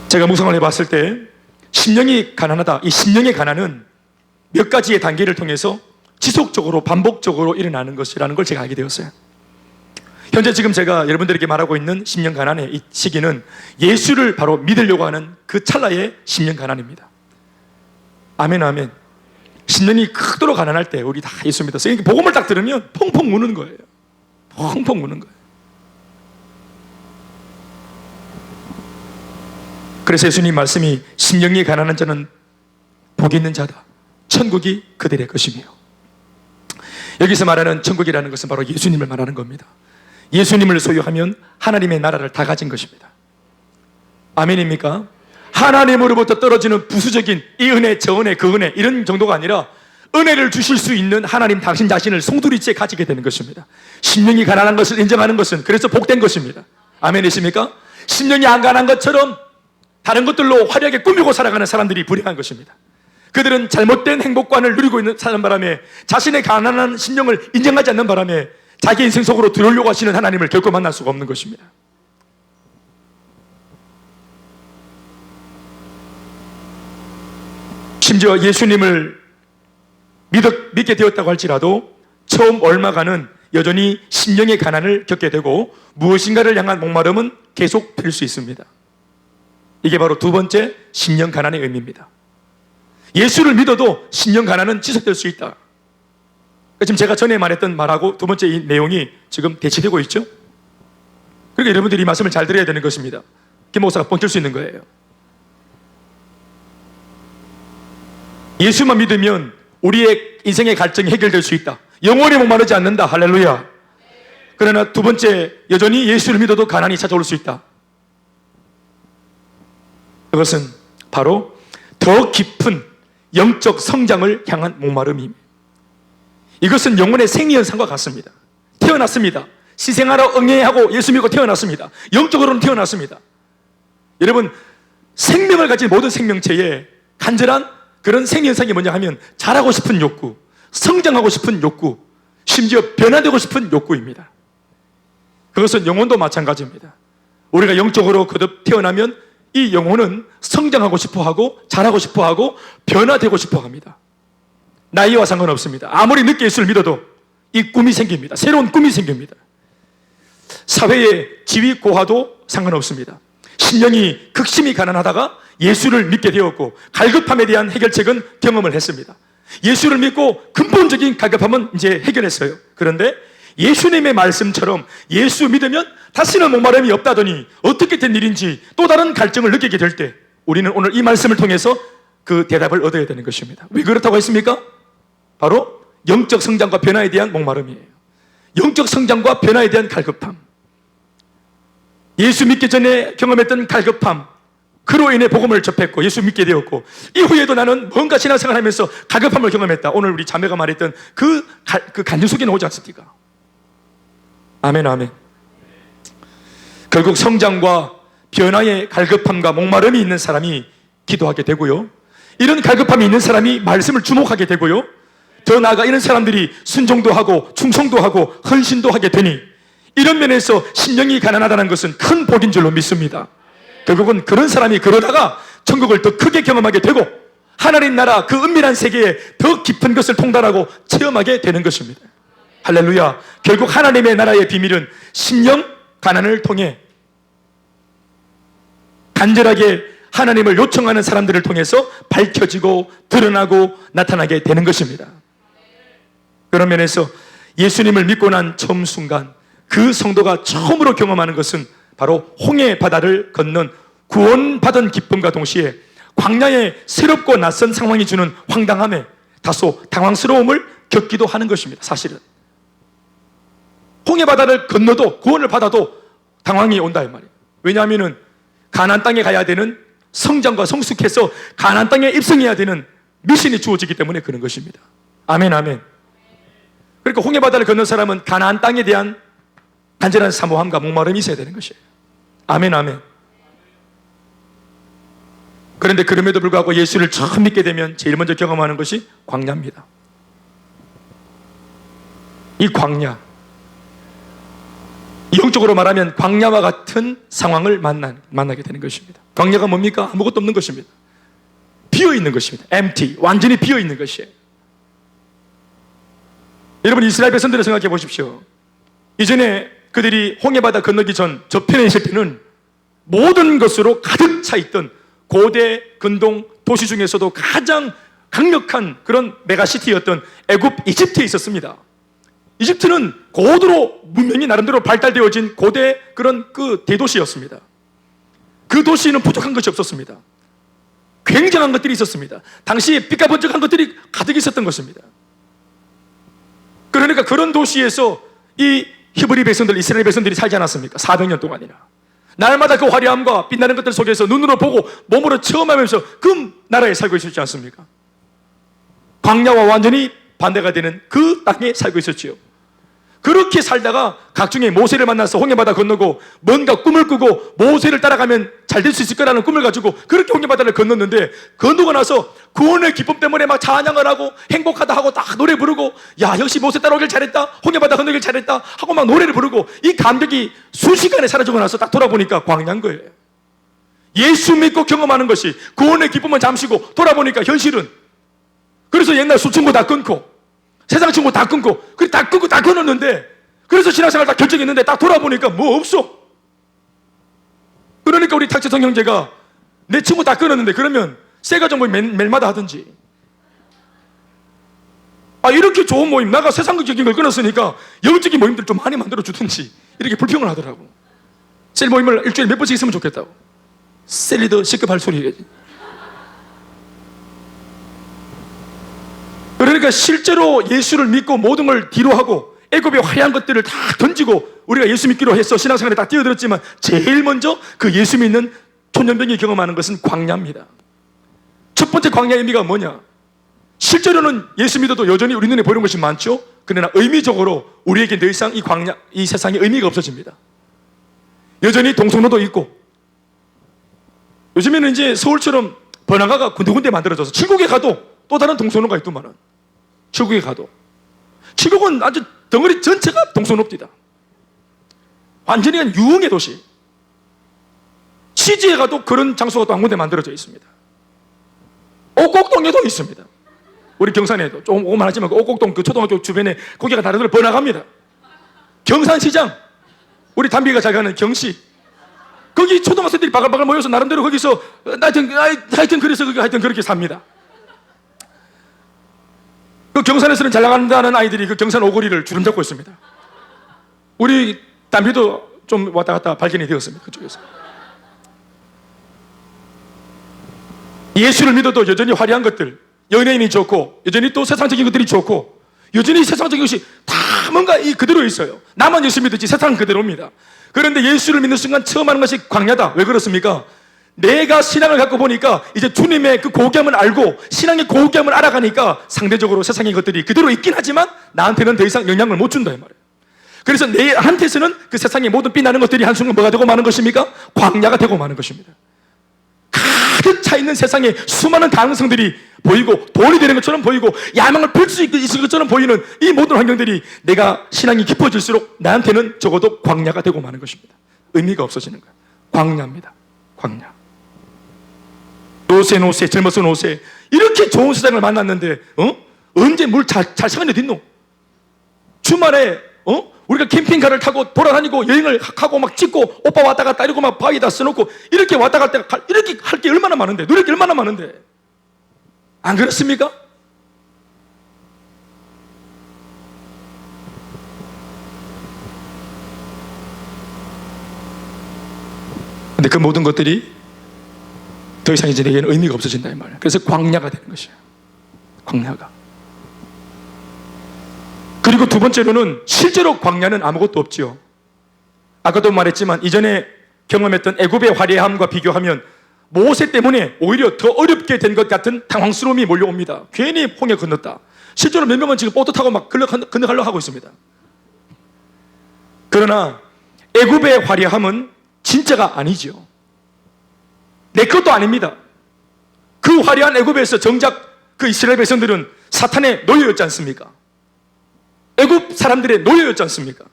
Speaker 1: 제가 묵상을 해봤을 때 심령이 가난하다, 이 심령의 가난은 몇 가지의 단계를 통해서 지속적으로 반복적으로 일어나는 것이라는 걸 제가 알게 되었어요. 현재 지금 제가 여러분들에게 말하고 있는 심령 가난의 이 시기는 예수를 바로 믿으려고 하는 그 찰나의 심령 가난입니다. 아멘, 아멘. 심령이 크도록 가난할 때 우리 다 예수 믿어서 복음을 딱 들으면 펑펑 우는 거예요. 펑펑 우는 거예요. 그래서 예수님 말씀이 심령이 가난한 자는 복이 있는 자다. 천국이 그들의 것이며. 여기서 말하는 천국이라는 것은 바로 예수님을 말하는 겁니다. 예수님을 소유하면 하나님의 나라를 다 가진 것입니다. 아멘입니까? 하나님으로부터 떨어지는 부수적인 이 은혜, 저 은혜, 그 은혜 이런 정도가 아니라 은혜를 주실 수 있는 하나님 당신 자신을 송두리째 가지게 되는 것입니다. 심령이 가난한 것을 인정하는 것은 그래서 복된 것입니다. 아멘이십니까? 심령이 안 가난한 것처럼 다른 것들로 화려하게 꾸미고 살아가는 사람들이 불행한 것입니다. 그들은 잘못된 행복관을 누리고 있는 사는 바람에 자신의 가난한 심령을 인정하지 않는 바람에 자기 인생 속으로 들어오려고 하시는 하나님을 결코 만날 수가 없는 것입니다. 심지어 예수님을 믿게 되었다고 할지라도 처음 얼마간은 여전히 심령의 가난을 겪게 되고 무엇인가를 향한 목마름은 계속 필 수 있습니다. 이게 바로 두 번째 심령 가난의 의미입니다. 예수를 믿어도 심령 가난은 지속될 수 있다. 지금 제가 전에 말했던 말하고 두 번째 이 내용이 지금 대치되고 있죠. 그러니까 여러분들이 이 말씀을 잘 들어야 되는 것입니다. 김 목사가 뻥칠 수 있는 거예요. 예수만 믿으면 우리의 인생의 갈증이 해결될 수 있다. 영원히 목마르지 않는다. 할렐루야. 그러나 두 번째, 여전히 예수를 믿어도 가난이 찾아올 수 있다. 그것은 바로 더 깊은 영적 성장을 향한 목마름입니다. 이것은 영혼의 생리현상과 같습니다. 태어났습니다. 시생하러 응애하고 예수 믿고 태어났습니다. 영적으로는 태어났습니다. 여러분, 생명을 가진 모든 생명체에 간절한 그런 생리현상이 뭐냐 하면 자라고 싶은 욕구, 성장하고 싶은 욕구, 심지어 변화되고 싶은 욕구입니다. 그것은 영혼도 마찬가지입니다. 우리가 영적으로 거듭 태어나면 이 영혼은 성장하고 싶어하고 자라고 싶어하고 변화되고 싶어합니다. 나이와 상관없습니다. 아무리 늦게 예수를 믿어도 이 꿈이 생깁니다. 새로운 꿈이 생깁니다. 사회의 지위 고하도 상관없습니다. 심령이 극심히 가난하다가 예수를 믿게 되었고 갈급함에 대한 해결책은 경험을 했습니다. 예수를 믿고 근본적인 갈급함은 이제 해결했어요. 그런데 예수님의 말씀처럼 예수 믿으면 다시는 목마름이 없다더니 어떻게 된 일인지 또 다른 갈증을 느끼게 될 때 우리는 오늘 이 말씀을 통해서 그 대답을 얻어야 되는 것입니다. 왜 그렇다고 했습니까? 바로 영적 성장과 변화에 대한 목마름이에요. 영적 성장과 변화에 대한 갈급함. 예수 믿기 전에 경험했던 갈급함, 그로 인해 복음을 접했고 예수 믿게 되었고 이후에도 나는 뭔가 신앙생활 하면서 갈급함을 경험했다. 오늘 우리 자매가 말했던 그 간증 속에 나오지 않습니까? 아멘, 아멘. 결국 성장과 변화의 갈급함과 목마름이 있는 사람이 기도하게 되고요, 이런 갈급함이 있는 사람이 말씀을 주목하게 되고요, 더 나아가 이런 사람들이 순종도 하고 충성도 하고 헌신도 하게 되니 이런 면에서 심령이 가난하다는 것은 큰 복인 줄로 믿습니다. 결국은 그런 사람이 그러다가 천국을 더 크게 경험하게 되고 하나님 나라 그 은밀한 세계에 더 깊은 것을 통달하고 체험하게 되는 것입니다. 할렐루야. 결국 하나님의 나라의 비밀은 심령 가난을 통해 간절하게 하나님을 요청하는 사람들을 통해서 밝혀지고 드러나고 나타나게 되는 것입니다. 그런 면에서 예수님을 믿고 난 처음 순간 그 성도가 처음으로 경험하는 것은 바로 홍해 바다를 건넌 구원받은 기쁨과 동시에 광야의 새롭고 낯선 상황이 주는 황당함에 다소 당황스러움을 겪기도 하는 것입니다. 사실은 홍해 바다를 건너도 구원을 받아도 당황이 온다 이 말이에요. 왜냐하면 가나안 땅에 가야 되는 성장과 성숙해서 가나안 땅에 입성해야 되는 미션이 주어지기 때문에 그런 것입니다. 아멘, 아멘. 그러니까 홍해 바다를 건넌 사람은 가나안 땅에 대한 간절한 사모함과 목마름이 있어야 되는 것이에요. 아멘, 아멘. 그런데 그럼에도 불구하고 예수를 처음 믿게 되면 제일 먼저 경험하는 것이 광야입니다. 이 광야, 영적으로 말하면 광야와 같은 상황을 만나게 되는 것입니다. 광야가 뭡니까? 아무것도 없는 것입니다. 비어있는 것입니다. empty, 완전히 비어있는 것이에요. 여러분, 이스라엘 백성들을 생각해 보십시오. 이전에 그들이 홍해바다 건너기 전 저편에 있을 때는 모든 것으로 가득 차 있던 고대 근동 도시 중에서도 가장 강력한 그런 메가시티였던 애굽 이집트에 있었습니다. 이집트는 고도로 문명이 나름대로 발달되어진 고대 그런 그 대도시였습니다. 그 도시는 부족한 것이 없었습니다. 굉장한 것들이 있었습니다. 당시에 삐까번쩍한 것들이 가득 있었던 것입니다. 그러니까 그런 도시에서 이 히브리 백성들, 이스라엘 백성들이 살지 않았습니까? 400년 동안이나. 날마다 그 화려함과 빛나는 것들 속에서 눈으로 보고 몸으로 체험하면서 그 나라에 살고 있었지 않습니까? 광야와 완전히 반대가 되는 그 땅에 살고 있었지요. 그렇게 살다가 각중에 모세를 만나서 홍해바다 건너고 뭔가 꿈을 꾸고 모세를 따라가면 잘 될 수 있을 거라는 꿈을 가지고 그렇게 홍해바다를 건넜는데, 건너고 나서 구원의 기쁨 때문에 막 찬양을 하고 행복하다 하고 딱 노래 부르고, 야 역시 모세 따라오길 잘했다, 홍해바다 건너길 잘했다 하고 막 노래를 부르고, 이 감격이 순식간에 사라지고 나서 딱 돌아보니까 광야인 거예요. 예수 믿고 경험하는 것이 구원의 기쁨은 잠시고 돌아보니까 현실은, 그래서 옛날 수천고 다 끊고 세상 친구 다 끊고, 그래 다 끊고 다 끊었는데, 그래서 신앙생활 다 결정했는데 딱 돌아보니까 뭐 없어. 그러니까 우리 탁재성 형제가 내 친구 다 끊었는데 그러면 새가정 모임 매일마다 하든지, 이렇게 좋은 모임, 나가 세상적인 걸 끊었으니까 영적인 모임들 좀 많이 만들어 주든지, 이렇게 불평을 하더라고. 셀 모임을 일주일에 몇 번씩 있으면 좋겠다고. 셀 리더 시급할 소리겠지. 그러니까 실제로 예수를 믿고 모든 걸 뒤로 하고 애굽의 화려한 것들을 다 던지고 우리가 예수 믿기로 해서 신앙생활에 딱 뛰어들었지만, 제일 먼저 그 예수 믿는 초년병이 경험하는 것은 광야입니다. 첫 번째 광야의 의미가 뭐냐? 실제로는 예수 믿어도 여전히 우리 눈에 보이는 것이 많죠. 그러나 의미적으로 우리에게 더 이상 이 광야, 이 세상에 의미가 없어집니다. 여전히 동성로도 있고, 요즘에는 이제 서울처럼 번화가가 군데군데 만들어져서 칠곡에 가도 또 다른 동성로가 있더만은, 칠곡에 가도. 칠곡은 아주 덩어리 전체가 동성로입니다. 완전히 유흥의 도시. 시지에 가도 그런 장소가 또 한 군데 만들어져 있습니다. 옥곡동에도 있습니다. 우리 경산에도 조금만 하지만 그 옥곡동 그 초등학교 주변에 거기가 다른 데로 번화가입니다. 경산시장, 우리 담비가 잘 가는 경시, 거기 초등학생들이 바글바글 모여서 나름대로 거기서 하여튼 그래서 하여튼 그렇게 삽니다. 그 경산에서는 잘 나간다는 아이들이 그 경산 오거리를 주름 잡고 있습니다. 우리 담비도 좀 왔다 갔다 발견이 되었습니다. 그쪽에서. 예수를 믿어도 여전히 화려한 것들, 연예인이 좋고 여전히 또 세상적인 것들이 좋고, 여전히 세상적인 것이 다 뭔가 그대로 있어요. 나만 예수 믿었지 세상은 그대로입니다. 그런데 예수를 믿는 순간 처음 하는 것이 광야다. 왜 그렇습니까? 내가 신앙을 갖고 보니까 이제 주님의 그 고귀함을 알고 신앙의 고귀함을 알아가니까 상대적으로 세상의 것들이 그대로 있긴 하지만 나한테는 더 이상 영향을 못 준다 이 말이에요. 그래서 내한테서는 그 세상의 모든 빛나는 것들이 한순간 뭐가 되고 마는 것입니까? 광야가 되고 마는 것입니다. 가득 차 있는 세상에 수많은 가능성들이 보이고 돈이 되는 것처럼 보이고 야망을 펼 수 있을 것처럼 보이는 이 모든 환경들이 내가 신앙이 깊어질수록 나한테는 적어도 광야가 되고 마는 것입니다. 의미가 없어지는 거예요. 광야입니다. 광야. 노세 젊어서 노세, 이렇게 좋은 세상을 만났는데 언제 물 잘 차는 데 있노? 주말에 우리가 캠핑카를 타고 돌아다니고 여행을 하고 막 찍고 오빠 왔다 갔다 이러고 막 바위에다 써놓고 이렇게 왔다 갔다 이렇게 할 게 얼마나 많은데, 누릴 게 얼마나 많은데, 안 그렇습니까? 근데 그 모든 것들이 더 이상 이제 내게는 의미가 없어진다 이 말이에요. 그래서 광야가 되는 것이에요. 광야가. 그리고 두 번째로는 실제로 광야는 아무것도 없지요. 아까도 말했지만 이전에 경험했던 애굽의 화려함과 비교하면 모세 때문에 오히려 더 어렵게 된 것 같은 당황스러움이 몰려옵니다. 괜히 홍해 건넜다. 실제로 몇 명은 지금 보트 타고 막 건너가려고 하고 있습니다. 그러나 애굽의 화려함은 진짜가 아니죠. 내 것도 아닙니다. 그 화려한 애굽에서 정작 그 이스라엘 백성들은 사탄의 노예였지 않습니까? 애굽 사람들의 노예였지 않습니까?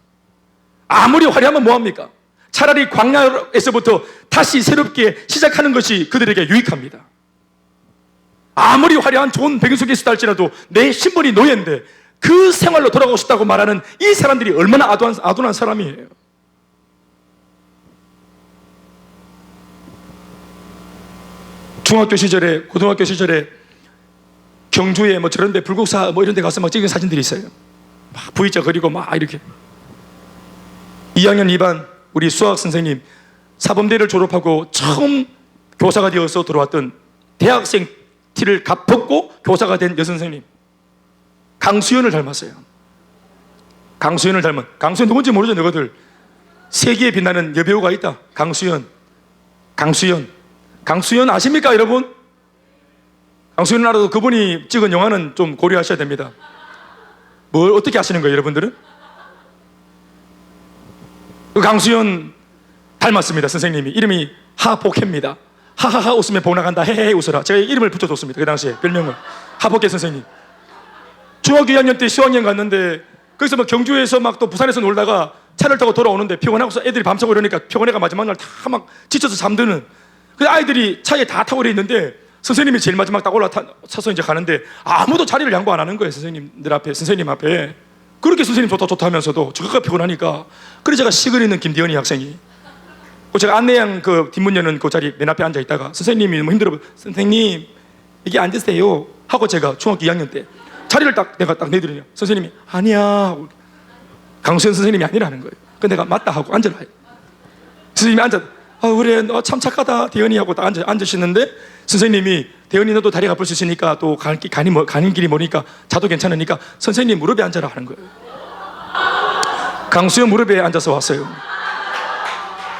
Speaker 1: 아무리 화려하면 뭐합니까? 차라리 광야에서부터 다시 새롭게 시작하는 것이 그들에게 유익합니다. 아무리 화려한 좋은 배경 속에 있었다 할지라도 내 신분이 노예인데 그 생활로 돌아가고 싶다고 말하는 이 사람들이 얼마나 아둔한 사람이에요. 중학교 시절에, 고등학교 시절에 경주에 뭐 저런 데 불국사 뭐 이런 데 가서 막 찍은 사진들이 있어요. 막 V자 그리고 막 이렇게 2학년 2반 우리 수학 선생님, 사범대를 졸업하고 처음 교사가 되어서 들어왔던 대학생 티를 갓 벗고 교사가 된 여선생님 강수연을 닮았어요. 강수연을 닮은, 강수연 누군지 모르죠 너희들. 세계에 빛나는 여배우가 있다. 강수연. 강수연 아십니까 여러분? 강수연 알아도 그분이 찍은 영화는 좀 고려하셔야 됩니다. 뭘 어떻게 하시는 거예요 여러분들은? 그 강수연 닮았습니다. 선생님이 이름이 하복혜입니다. 하하하 웃으면 복 나간다, 헤헤헤 웃어라. 제가 이름을 붙여줬습니다. 그 당시에 별명을. 하복혜 선생님. 중학교 2학년 때 수학여행 갔는데 거기서 막 경주에서 막 또 부산에서 놀다가 차를 타고 돌아오는데 피곤하고서 애들이 밤새고 이러니까 피곤해가 마지막 날 다 막 지쳐서 잠드는, 그 아이들이 차에 다 타고 있는데 선생님이 제일 마지막 딱 올라타서 이제 가는데 아무도 자리를 양보 안 하는 거예요. 선생님들 앞에, 선생님 앞에. 그렇게 선생님 좋다 하면서도 저가 피곤하니까. 그래서 제가 시골에 있는 김대현이 학생이, 제가 안내양 그 뒷문 여는 그 자리 맨 앞에 앉아 있다가 선생님이 너무 힘들어, 선생님 여기 앉으세요 하고 제가 중학교 2학년 때 자리를 내가 딱 내드리냐, 선생님이 아니야, 강수연 선생님이 아니라는 거예요. 그래서 내가 맞다 하고 앉으라. 선생님이 앉아, 그래 너 참 착하다 대현이 하고 딱 앉으시는데 선생님이, 대현이 너도 다리가 아플 수 있으니까 또 가는 길이 머니까 자도 괜찮으니까 선생님 무릎에 앉아라 하는 거예요. 강수연 무릎에 앉아서 왔어요.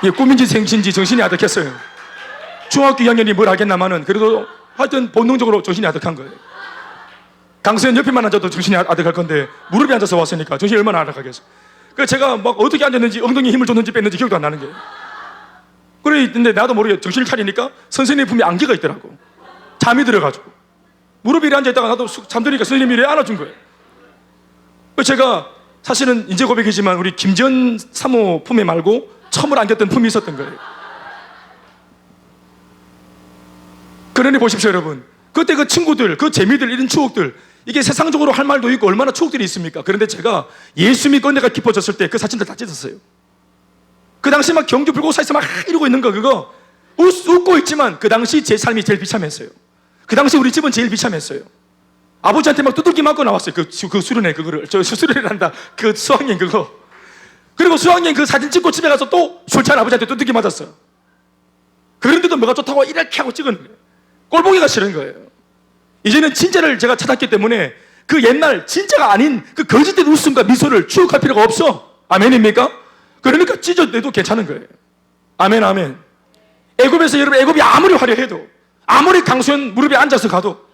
Speaker 1: 이게 꿈인지 생신지 정신이 아득했어요. 중학교 2학년이 뭘 하겠나마는 그래도 하여튼 본능적으로 정신이 아득한 거예요. 강수연 옆에만 앉아도 정신이 아득할 건데 무릎에 앉아서 왔으니까 정신이 얼마나 아득하겠어. 그래서 제가 막 어떻게 앉았는지, 엉덩이에 힘을 줬는지 뺐는지 기억도 안 나는 거예요. 근데 나도 모르게 정신을 차리니까 선생님 품에 안개가 있더라고. 잠이 들어가지고 무릎 위에 앉아있다가 나도 잠드니까 선생님이 이래 안아준 거예요. 그래서 제가 사실은 이제 고백이지만 우리 김지연 사모 품에 말고 처음으로 안겼던 품이 있었던 거예요. 그러니 보십시오 여러분, 그때 그 친구들, 그 재미들, 이런 추억들, 이게 세상적으로 할 말도 있고 얼마나 추억들이 있습니까? 그런데 제가 예수 믿고 은혜가 깊어졌을 때 그 사진들 다 찢었어요. 그 당시 막 경주 불고사에서 막 이러고 있는 거, 그거 웃고 있지만 그 당시 제 삶이 제일 비참했어요. 그 당시 우리 집은 제일 비참했어요. 아버지한테 막 두들기 맞고 나왔어요. 그 수련회 그거를, 수련회란다, 그 수학여행 그거. 그리고 수학여행 그 사진 찍고 집에 가서 또 술 취한 아버지한테 두들기 맞았어요. 그런데도 뭐가 좋다고 이렇게 하고 찍은 거예요. 꼴보기가 싫은 거예요. 이제는 진짜를 제가 찾았기 때문에 그 옛날 진짜가 아닌 그 거짓된 웃음과 미소를 추억할 필요가 없어. 아멘입니까? 그러니까 찢어내도 괜찮은 거예요. 아멘 아멘. 애굽에서 여러분, 애굽이 아무리 화려해도, 아무리 강수연 무릎에 앉아서 가도,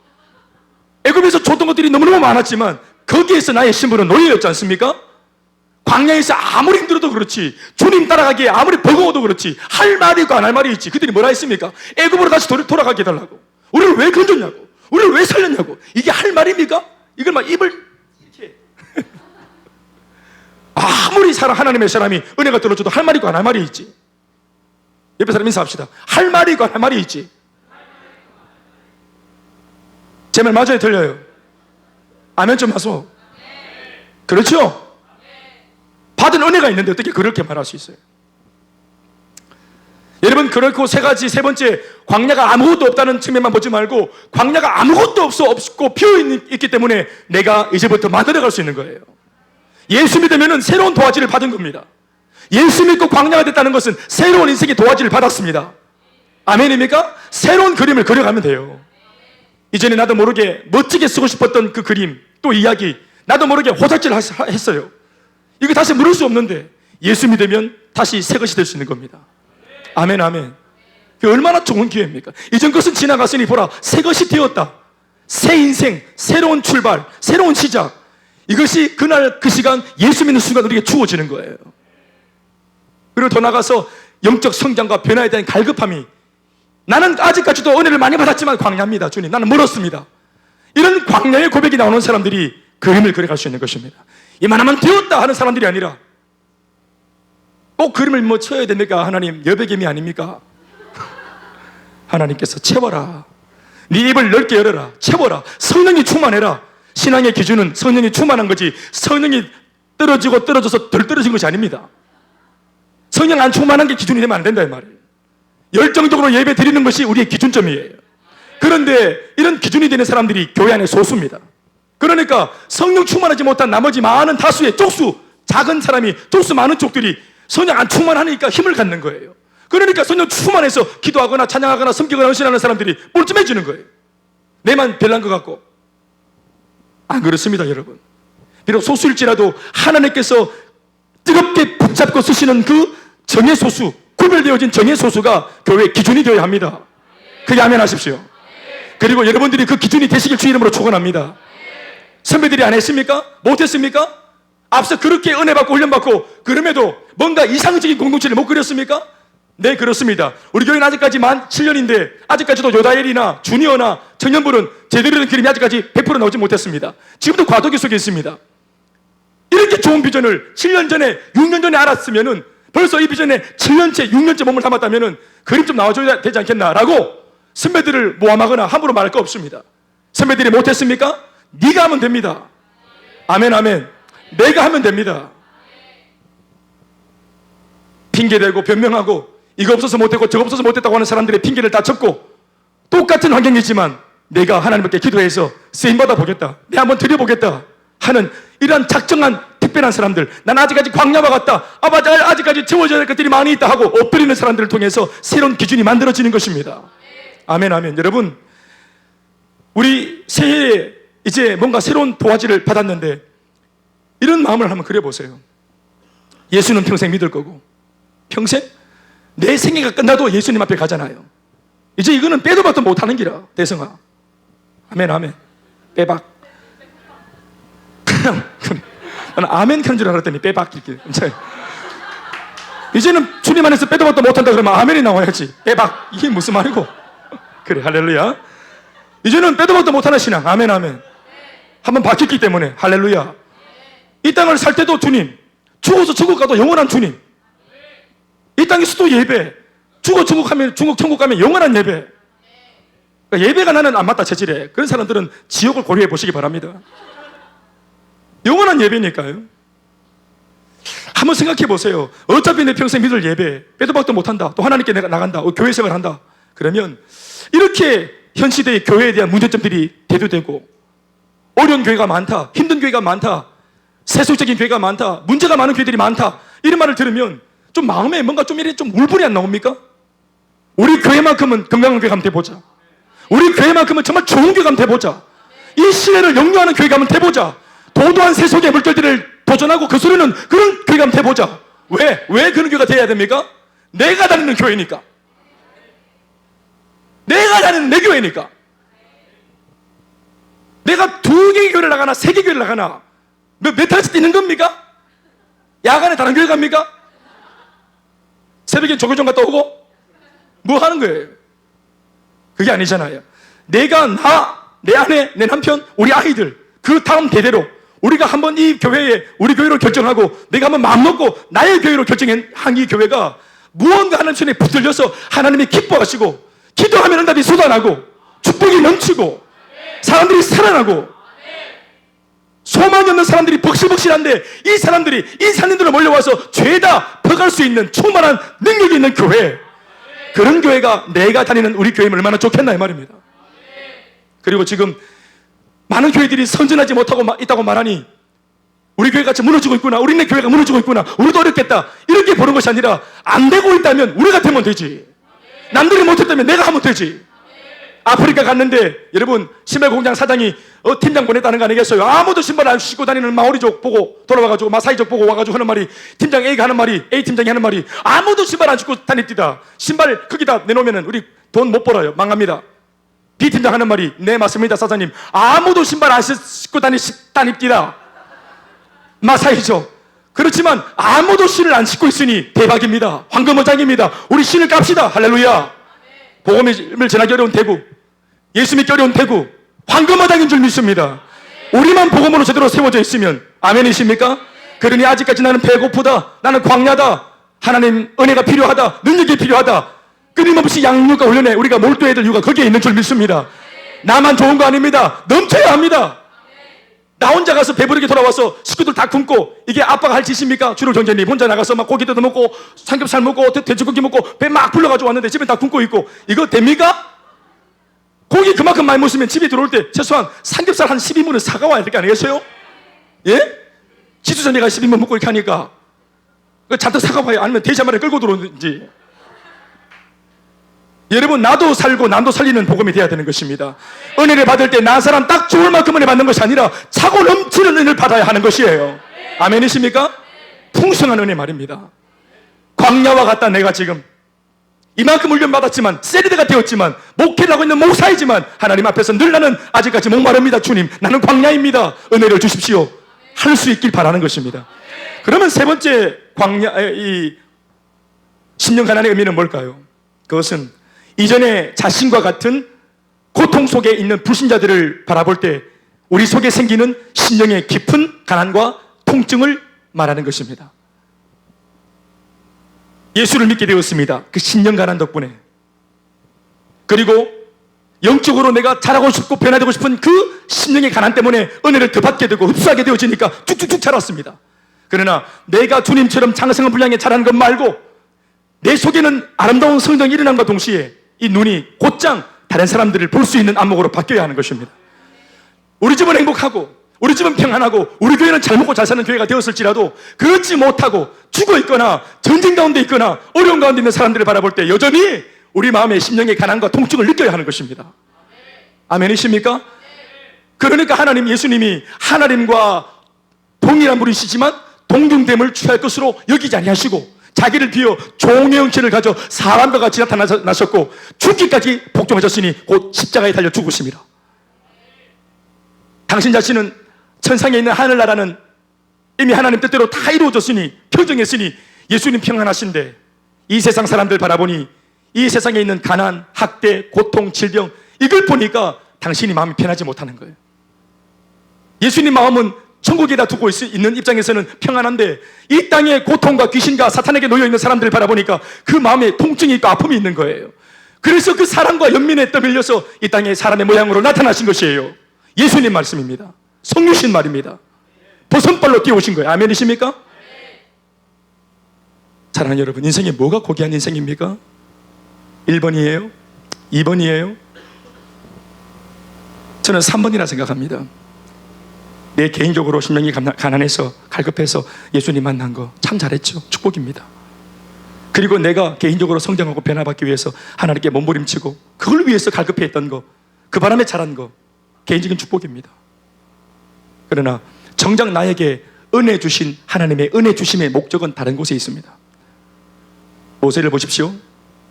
Speaker 1: 애굽에서 줬던 것들이 너무너무 많았지만 거기에서 나의 신분은 노예였지 않습니까? 광야에서 아무리 힘들어도 그렇지, 주님 따라가기에 아무리 버거워도 그렇지, 할 말이 있고 안 할 말이 있지. 그들이 뭐라 했습니까? 애굽으로 다시 돌아가게 해달라고. 우리를 왜 건졌냐고, 우리를 왜 살렸냐고. 이게 할 말입니까? 이걸 막 입을 이렇게 아무리 하나님의 사람이 은혜가 떨어져도 할 말이 있고 안 할 말이 있지. 옆에 사람 인사합시다. 할 말이 있고 안 할 말이 있지. 제 말 맞아요 틀려요? 아멘 좀 하소. 그렇죠? 받은 은혜가 있는데 어떻게 그렇게 말할 수 있어요? 여러분, 그렇고 세 번째, 광야가 아무것도 없다는 측면만 보지 말고 광야가 아무것도 없고 비어있기 때문에 내가 이제부터 만들어갈 수 있는 거예요. 예수 믿으면 새로운 도화지를 받은 겁니다. 예수 믿고 광야가 됐다는 것은 새로운 인생의 도화지를 받았습니다. 아멘입니까? 새로운 그림을 그려가면 돼요. 이전에 나도 모르게 멋지게 쓰고 싶었던 그 그림, 또 이야기, 나도 모르게 호작질을 했어요. 이거 다시 물을 수 없는데 예수 믿으면 다시 새 것이 될 수 있는 겁니다. 아멘 아멘. 얼마나 좋은 기회입니까? 이전 것은 지나갔으니 보라 새 것이 되었다. 새 인생, 새로운 출발, 새로운 시작. 이것이 그날 그 시간 예수 믿는 순간 우리에게 주어지는 거예요. 그리고 더 나가서 영적 성장과 변화에 대한 갈급함이, 나는 아직까지도 은혜를 많이 받았지만 광야입니다. 주님, 나는 멀었습니다. 이런 광야의 고백이 나오는 사람들이 그림을 그려갈 수 있는 것입니다. 이만하면 되었다 하는 사람들이 아니라, 꼭 그림을 뭐 쳐야 됩니까? 하나님 여백임이 아닙니까? 하나님께서 채워라. 네 입을 넓게 열어라. 채워라. 성령이 충만해라. 신앙의 기준은 성령이 충만한 거지, 성령이 떨어져서 덜 떨어진 것이 아닙니다. 성령 안 충만한 게 기준이 되면 안 된다 이 말이에요. 열정적으로 예배 드리는 것이 우리의 기준점이에요. 그런데 이런 기준이 되는 사람들이 교회 안에 소수입니다. 그러니까 성령 충만하지 못한 나머지 많은 다수의 쪽수, 작은 사람이 쪽수 많은 쪽들이 성령 안 충만하니까 힘을 갖는 거예요. 그러니까 성령 충만해서 기도하거나 찬양하거나 섬기거나 헌신하는 사람들이 뻘쭘해지는 거예요. 내만 별난 것 같고. 안 그렇습니다 여러분. 비록 소수일지라도 하나님께서 뜨겁게 붙잡고 쓰시는 그 정의 소수, 구별되어진 정의 소수가 교회의 기준이 되어야 합니다. 그게 아멘 하십시오. 그리고 여러분들이 그 기준이 되시길 주 이름으로 축원합니다. 선배들이 안 했습니까? 못했습니까? 앞서 그렇게 은혜 받고 훈련 받고 그럼에도 뭔가 이상적인 공동체를 못 그렸습니까? 네, 그렇습니다. 우리 교회는 아직까지 만 7년인데 아직까지도 요다엘이나 주니어나 청년부는 제대로 된 기름이 아직까지 100% 나오지 못했습니다. 지금도 과도기 속에 있습니다. 이렇게 좋은 비전을 7년 전에 6년 전에 알았으면은 벌써 이 비전에 7년째 6년째 몸을 담았다면은 그림 좀 나와줘야 되지 않겠나라고 선배들을 모함하거나 함부로 말할 거 없습니다. 선배들이 못했습니까? 네가 하면 됩니다. 아멘 아멘. 내가 하면 됩니다. 핑계대고 변명하고 이거 없어서 못했고 저거 없어서 못했다고 하는 사람들의 핑계를 다 접고 똑같은 환경이지만 내가 하나님께 기도해서 쓰임받아 보겠다, 내 한번 드려보겠다 하는 이러한 작정한 특별한 사람들, 난 아직까지 광야와 같다, 아직까지 채워져야 할 것들이 많이 있다 하고 엎드리는 사람들을 통해서 새로운 기준이 만들어지는 것입니다. 아멘 아멘. 여러분, 우리 새해에 이제 뭔가 새로운 도화지를 받았는데 이런 마음을 한번 그려보세요. 예수는 평생 믿을 거고, 평생 내 생애가 끝나도 예수님 앞에 가잖아요. 이제 이거는 빼도 박도 못하는 기라, 대성아. 아멘 아멘. 빼박. 나는 아멘 kan 줄 알았더니 빼박 이렇게. 이제는 주님 안에서 빼도 박도 못한다 그러면 아멘이 나와야지. 빼박, 이게 무슨 말이고. 그래, 할렐루야. 이제는 빼도 박도 못하는 신앙. 아멘 아멘. 한번 바뀌었기 때문에 할렐루야. 이 땅을 살 때도 주님, 죽어서 천국 가도 영원한 주님, 이 땅에서도 예배, 죽어 천국 가면 영원한 예배. 그러니까 예배가 나는 안 맞다 체질에 그런 사람들은 지옥을 고려해 보시기 바랍니다. 영원한 예배니까요. 한번 생각해 보세요. 어차피 내 평생 믿을 예배 빼도 박도 못한다, 또 하나님께 내가 나간다, 교회 생활한다, 그러면 이렇게 현 시대의 교회에 대한 문제점들이 대두되고 어려운 교회가 많다, 힘든 교회가 많다, 세속적인 교회가 많다, 문제가 많은 교회들이 많다, 이런 말을 들으면 좀 마음에 뭔가 좀 이렇게 좀 울분이 안 나옵니까? 우리 교회만큼은 건강한 교회 가면 돼보자. 우리 교회만큼은 정말 좋은 교회 가면 돼보자. 이 시대를 영유하는 교회 가면 돼보자. 도도한 세속의 물결들을 도전하고 그 소리는 그런 교회 가면 돼보자. 왜 그런 교회가 돼야 됩니까? 내가 다니는 교회니까. 내가 다니는 내 교회니까. 내가 2개의 교회를 나가나 3개 교회를 나가나 몇 달씩 뛰는 겁니까? 야간에 다른 교회 갑니까? 새벽에 조교정 갔다 오고 뭐 하는 거예요? 그게 아니잖아요. 내가 내 아내, 내 남편, 우리 아이들, 그 다음 대대로 우리가 한번 이 교회에 우리 교회로 결정하고 내가 한번 마음먹고 나의 교회로 결정한 이 교회가 무언가 하나님 손에 붙들려서 하나님이 기뻐하시고 기도하면 응답이 쏟아나고 축복이 넘치고 사람들이 살아나고 소망이 없는 사람들이 벅실벅실한데 이 사람들이 이 산인들로 몰려와서 죄다 퍼갈 수 있는 충만한 능력이 있는 교회, 그런 교회가 내가 다니는 우리 교회면 얼마나 좋겠나 이 말입니다. 그리고 지금 많은 교회들이 선전하지 못하고 있다고 말하니 우리 교회가 지금 무너지고 있구나, 우리네 교회가 무너지고 있구나, 우리도 어렵겠다 이렇게 보는 것이 아니라 안 되고 있다면 우리가 되면 되지, 남들이 못했다면 내가 하면 되지. 아프리카 갔는데 여러분 신발 공장 사장이 팀장 보냈다는 거 아니겠어요? 아무도 신발 안 신고 다니는 마오리족 보고 돌아와가지고 마사이족 보고 와가지고 하는 말이, 팀장 A가 하는 말이, A 팀장이 하는 말이, 아무도 신발 안 신고 다닙디다. 신발 거기다 내놓으면 우리 돈 못 벌어요, 망합니다. B 팀장 하는 말이, 네 맞습니다 사장님, 아무도 신발 안 신고 다닙디다. 마사이족. 그렇지만 아무도 신을 안 신고 있으니 대박입니다. 황금어장입니다. 우리 신을 깝시다. 할렐루야. 복음을 전하기 어려운 대구, 예수 믿기 어려운 대구, 황금어장인 줄 믿습니다. 우리만 복음으로 제대로 세워져 있으면 아멘이십니까? 그러니 아직까지 나는 배고프다, 나는 광야다, 하나님 은혜가 필요하다, 능력이 필요하다, 끊임없이 양육과 훈련에 우리가 몰두해야 될 이유가 거기에 있는 줄 믿습니다. 나만 좋은 거 아닙니다. 넘쳐야 합니다. 나 혼자 가서 배부르게 돌아와서 식구들 다 굶고 이게 아빠가 할 짓입니까? 주로 경제님 혼자 나가서 막 고기 뜯어 먹고 삼겹살 먹고 돼지고기 먹고 배 막 불러가지고 왔는데 집에 다 굶고 있고 이거 됩니까? 고기 그만큼 많이 먹으면 집에 들어올 때 최소한 삼겹살 한 12문은 사가와야 될 거 아니겠어요? 예? 지수전에가 12문 먹고 이렇게 하니까 잔뜩 사가와요? 아니면 돼지 한 마리 끌고 들어오는지. 여러분, 나도 살고 남도 살리는 복음이 되어야 되는 것입니다. 은혜를 받을 때 나 사람 딱 좋을 만큼 은혜 받는 것이 아니라 차고 넘치는 은혜를 받아야 하는 것이에요. 아멘이십니까? 풍성한 은혜 말입니다. 광야와 같다. 내가 지금 이만큼 훈련 받았지만, 세리드가 되었지만, 목회를 하고 있는 목사이지만 하나님 앞에서 늘 나는 아직까지 목마릅니다. 주님, 나는 광야입니다. 은혜를 주십시오. 할 수 있길 바라는 것입니다. 그러면 세 번째 이 10년 가난의 의미는 뭘까요? 그것은 이전에 자신과 같은 고통 속에 있는 불신자들을 바라볼 때 우리 속에 생기는 심령의 깊은 가난과 통증을 말하는 것입니다. 예수를 믿게 되었습니다. 그 10년 가난 덕분에. 그리고 영적으로 내가 자라고 싶고 변화되고 싶은 그 심령의 가난 때문에 은혜를 더 받게 되고 흡수하게 되어지니까 쭉쭉쭉 자랐습니다. 그러나 내가 주님처럼 장성한 분량에 자라는 것 말고 내 속에는 아름다운 성장이 일어남과 동시에 이 눈이 곧장 다른 사람들을 볼 수 있는 안목으로 바뀌어야 하는 것입니다. 우리 집은 행복하고 우리 집은 평안하고 우리 교회는 잘 먹고 잘 사는 교회가 되었을지라도 그렇지 못하고 죽어 있거나 전쟁 가운데 있거나 어려운 가운데 있는 사람들을 바라볼 때 여전히 우리 마음의 심령의 가난과 통증을 느껴야 하는 것입니다. 아멘이십니까? 그러니까 하나님, 예수님이 하나님과 동일한 분이시지만 동등됨을 취할 것으로 여기지 아니하시고 자기를 비워 종의 형체를 가져 사람과 같이 나타나셨고 죽기까지 복종하셨으니 곧 십자가에 달려 죽으십니다. 당신 자신은 천상에 있는 하늘나라는 이미 하나님 뜻대로 다 이루어졌으니 평정했으니 예수님 평안하신데 이 세상 사람들 바라보니 이 세상에 있는 가난, 학대, 고통, 질병 이걸 보니까 당신이 마음이 편하지 못하는 거예요. 예수님 마음은 천국에다 두고 있는 입장에서는 평안한데 이 땅에 고통과 귀신과 사탄에게 놓여있는 사람들을 바라보니까 그 마음에 통증이 있고 아픔이 있는 거예요. 그래서 그 사랑과 연민에 떠밀려서 이 땅에 사람의 모양으로 나타나신 것이에요. 예수님 말씀입니다. 성유신 말입니다. 버선발로 뛰어오신 거예요. 아멘이십니까? 사랑하는 여러분, 인생에 뭐가 고귀한 인생입니까? 1번이에요? 2번이에요? 저는 3번이라 생각합니다. 내 개인적으로 심령이 가난해서 갈급해서 예수님 만난 거 참 잘했죠. 축복입니다. 그리고 내가 개인적으로 성장하고 변화받기 위해서 하나님께 몸부림치고 그걸 위해서 갈급해했던 거, 그 바람에 자란 거 개인적인 축복입니다. 그러나 정작 나에게 은혜 주신 하나님의 은혜 주심의 목적은 다른 곳에 있습니다. 모세를 보십시오.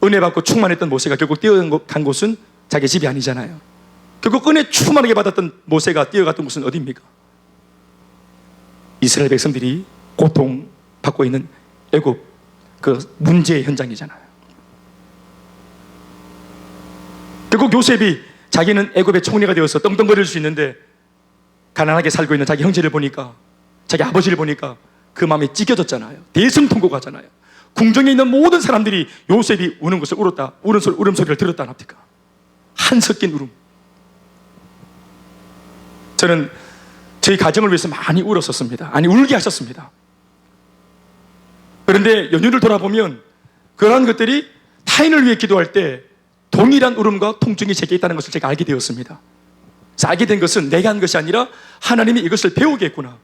Speaker 1: 은혜 받고 충만했던 모세가 결국 뛰어간 곳은 자기 집이 아니잖아요. 결국 은혜 충만하게 받았던 모세가 뛰어갔던 곳은 어디입니까? 이스라엘 백성들이 고통받고 있는 애굽 그 문제의 현장이잖아요. 결국 요셉이 자기는 애굽의 총리가 되어서 떵떵거릴 수 있는데 가난하게 살고 있는 자기 형제를 보니까, 자기 아버지를 보니까 그 마음이 찢겨졌잖아요. 대성통곡하잖아요. 궁정에 있는 모든 사람들이 요셉이 우는 것을 울었다, 울음소리를 들었다 합니까? 한 섞인 울음. 저는 저희 가정을 위해서 많이 울었었습니다. 아니, 울게 하셨습니다. 그런데 연륜을 돌아보면 그러한 것들이 타인을 위해 기도할 때 동일한 울음과 통증이 제게 있다는 것을 제가 알게 되었습니다. 그래서 알게 된 것은 내가 한 것이 아니라 하나님이 이것을 배우게 했구나.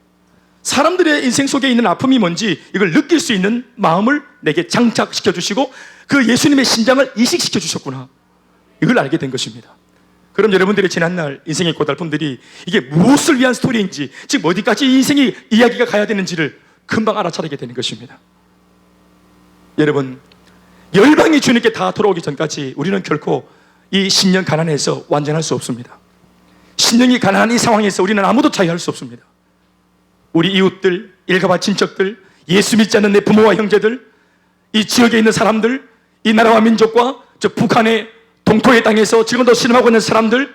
Speaker 1: 사람들의 인생 속에 있는 아픔이 뭔지 이걸 느낄 수 있는 마음을 내게 장착시켜 주시고 그 예수님의 심장을 이식시켜 주셨구나. 이걸 알게 된 것입니다. 그럼 여러분들의 지난날 인생의 고달픔들이 이게 무엇을 위한 스토리인지, 즉 어디까지 인생의 이야기가 가야 되는지를 금방 알아차리게 되는 것입니다. 여러분, 열방이 주님께 다 돌아오기 전까지 우리는 결코 이 10년 가난에서 완전할 수 없습니다. 10년이 가난한 이 상황에서 우리는 아무도 자유할 수 없습니다. 우리 이웃들, 일가와 친척들, 예수 믿지 않는 내 부모와 형제들, 이 지역에 있는 사람들, 이 나라와 민족과 저 북한의 동토의 땅에서 지금도 신음하고 있는 사람들,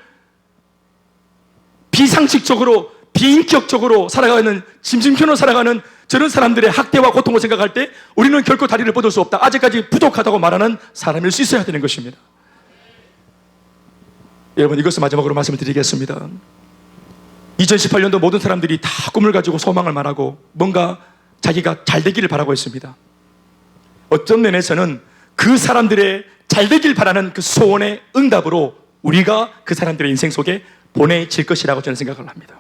Speaker 1: 비상식적으로 비인격적으로 살아가는, 짐승편으로 살아가는 저런 사람들의 학대와 고통을 생각할 때 우리는 결코 다리를 뻗을 수 없다, 아직까지 부족하다고 말하는 사람일 수 있어야 되는 것입니다. 여러분, 이것을 마지막으로 말씀을 드리겠습니다. 2018년도 모든 사람들이 다 꿈을 가지고 소망을 말하고 뭔가 자기가 잘 되기를 바라고 있습니다. 어떤 면에서는 그 사람들의 잘 되길 바라는 그 소원의 응답으로 우리가 그 사람들의 인생 속에 보내질 것이라고 저는 생각을 합니다.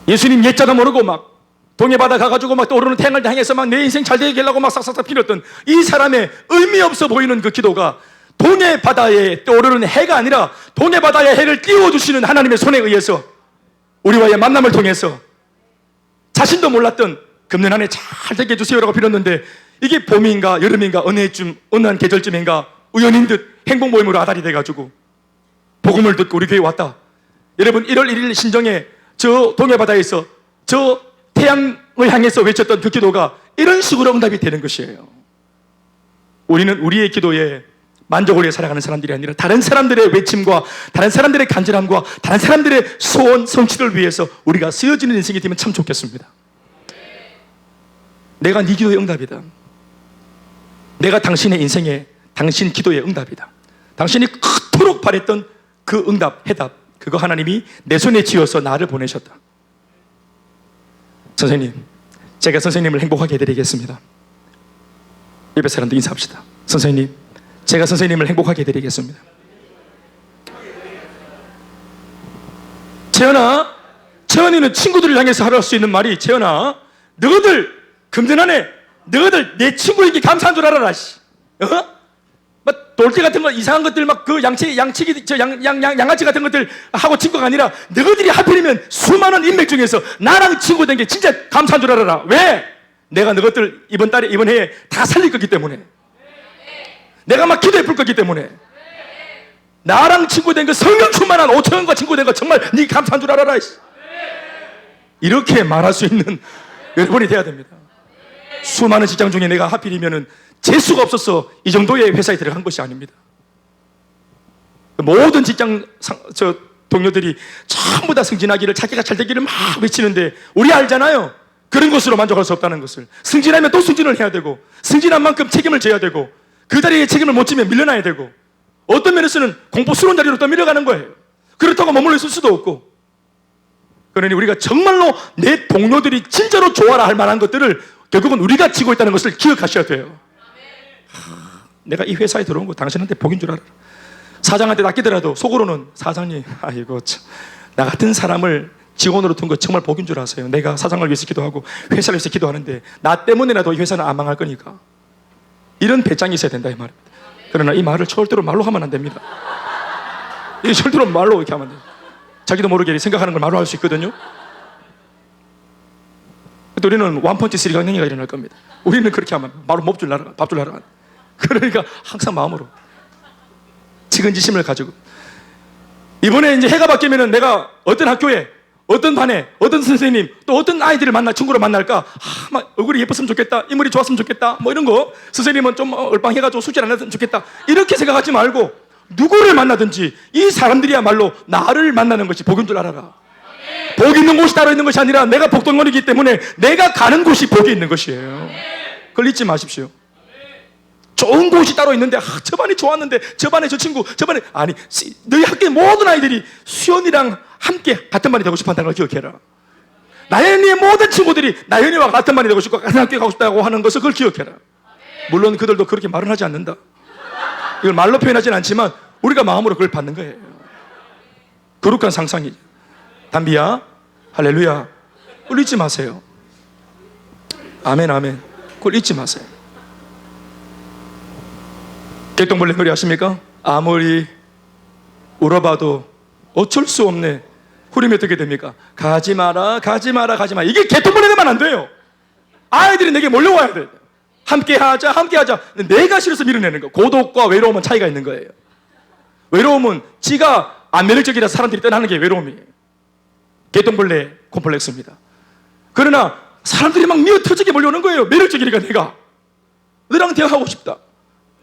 Speaker 1: 예수님 옛자도 모르고 막 동해바다 가가지고 막 떠오르는 태양을 향해서 막 내 인생 잘 되게 하려고 막 싹싹싹 빌었던 이 사람의 의미 없어 보이는 그 기도가 동해바다에 떠오르는 해가 아니라 동해바다의 해를 띄워주시는 하나님의 손에 의해서 우리와의 만남을 통해서 자신도 몰랐던 금년 한 해 잘 되게 해주세요라고 빌었는데 이게 봄인가 여름인가 어느 해쯤 어느 한 계절쯤인가 우연인 듯 행복 모임으로 아달이 돼가지고 복음을 듣고 우리 교회에 왔다. 여러분 1월 1일 신정에 저 동해바다에서 저 태양을 향해서 외쳤던 그 기도가 이런 식으로 응답이 되는 것이에요. 우리는 우리의 기도에 만족을 위해 살아가는 사람들이 아니라 다른 사람들의 외침과 다른 사람들의 간절함과 다른 사람들의 소원 성취를 위해서 우리가 쓰여지는 인생이 되면 참 좋겠습니다. 내가 네 기도의 응답이다. 내가 당신의 인생에 당신 기도의 응답이다. 당신이 그토록 바랬던 그 응답, 해답, 그거 하나님이 내 손에 쥐어서 나를 보내셨다. 선생님, 제가 선생님을 행복하게 해드리겠습니다. 옆에 사람들 인사합시다. 선생님, 제가 선생님을 행복하게 해드리겠습니다. 채연아, 채연이는 친구들을 향해서 할 수 있는 말이, 채연아, 너희들 금전 안에 너희들 내 친구에게 감사한 줄 알아라. 막 돌대 같은 거 이상한 것들 막 그 양치기 저 양아치 같은 것들 하고 친구가 아니라 너희들이 하필이면 수많은 인맥 중에서 나랑 친구 된 게 진짜 감사한 줄 알아라. 왜? 내가 너희들 이번 해에 다 살릴 거기 때문에. 내가 막 기도해 풀 거기 때문에. 나랑 친구 된 거 성령 충만한 5천원과 친구 된 거 정말 네 감사한 줄 알아라. 이렇게 말할 수 있는 여러분이 돼야 됩니다. 수많은 직장 중에 내가 하필이면은 재수가 없어서 이 정도의 회사에 들어간 것이 아닙니다. 모든 직장 동료들이 전부 다 승진하기를, 자기가 잘 되기를 막 외치는데 우리 알잖아요. 그런 것으로 만족할 수 없다는 것을. 승진하면 또 승진을 해야 되고, 승진한 만큼 책임을 져야 되고, 그 자리에 책임을 못 지면 밀려나야 되고, 어떤 면에서는 공포스러운 자리로 또 밀려가는 거예요. 그렇다고 머물러 있을 수도 없고. 그러니 우리가 정말로 내 동료들이 진짜로 좋아라 할 만한 것들을 결국은 우리가 지고 있다는 것을 기억하셔야 돼요. 내가 이 회사에 들어온 거 당신한테 복인 줄 알아. 사장한테 낚이더라도 속으로는 사장님, 아이고 참, 나 같은 사람을 직원으로 둔 거 정말 복인 줄 아세요. 내가 사장을 위해서 기도하고 회사를 위해서 기도하는데 나 때문에라도 이 회사는 안 망할 거니까. 이런 배짱이 있어야 된다 이 말입니다. 그러나 이 말을 절대로 말로 하면 안 됩니다. 이 절대로 말로 이렇게 하면 안 돼요. 자기도 모르게 생각하는 걸 말로 할 수 있거든요. 우리는 원펀치 쓰리 강냉이가 일어날 겁니다. 우리는 그렇게 하면 바로 밥줄 날아가. 그러니까 항상 마음으로 측은지심을 가지고 이번에 이제 해가 바뀌면은 내가 어떤 학교에 어떤 반에 어떤 선생님 또 어떤 아이들을 친구로 만날까, 막 얼굴이 예뻤으면 좋겠다, 인물이 좋았으면 좋겠다, 뭐 이런 거, 선생님은 좀 얼빵해가지고 숙제를 안 했으면 좋겠다, 이렇게 생각하지 말고 누구를 만나든지 이 사람들이야말로 나를 만나는 것이 복인 줄 알아라. 복 있는 곳이 따로 있는 것이 아니라 내가 복덩어리이기 때문에 내가 가는 곳이 복이 있는 것이에요. 그걸 잊지 마십시오. 좋은 곳이 따로 있는데 저 반이 좋았는데 저 반에 저 친구 저 반에 아니, 너희 학교의 모든 아이들이 수연이랑 함께 같은 반이 되고 싶다는 걸 기억해라. 나연이의 모든 친구들이 나연이와 같은 반이 되고 싶고 같은 학교에 가고 싶다고 하는 것을 그걸 기억해라. 물론 그들도 그렇게 말은 하지 않는다. 이걸 말로 표현하지는 않지만 우리가 마음으로 그걸 받는 거예요. 거룩한 상상이죠. 담비야, 할렐루야, 그걸 잊지 마세요. 아멘, 아멘. 그걸 잊지 마세요. 개똥벌레 놀이 아십니까? 아무리 울어봐도 어쩔 수 없네. 후렴이 어떻게 됩니까? 가지 마라, 가지 마라, 가지 마라. 이게 개똥벌레 되면 안 돼요. 아이들이 내게 몰려와야 돼. 함께 하자, 함께 하자. 내가 싫어서 밀어내는 거. 고독과 외로움은 차이가 있는 거예요. 외로움은 지가 안 매력적이라서 사람들이 떠나는 게 외로움이에요. 개똥벌레 콤플렉스입니다. 그러나 사람들이 막 미어 터지게 몰려오는 거예요. 매력적이니까 내가 너랑 대화하고 싶다,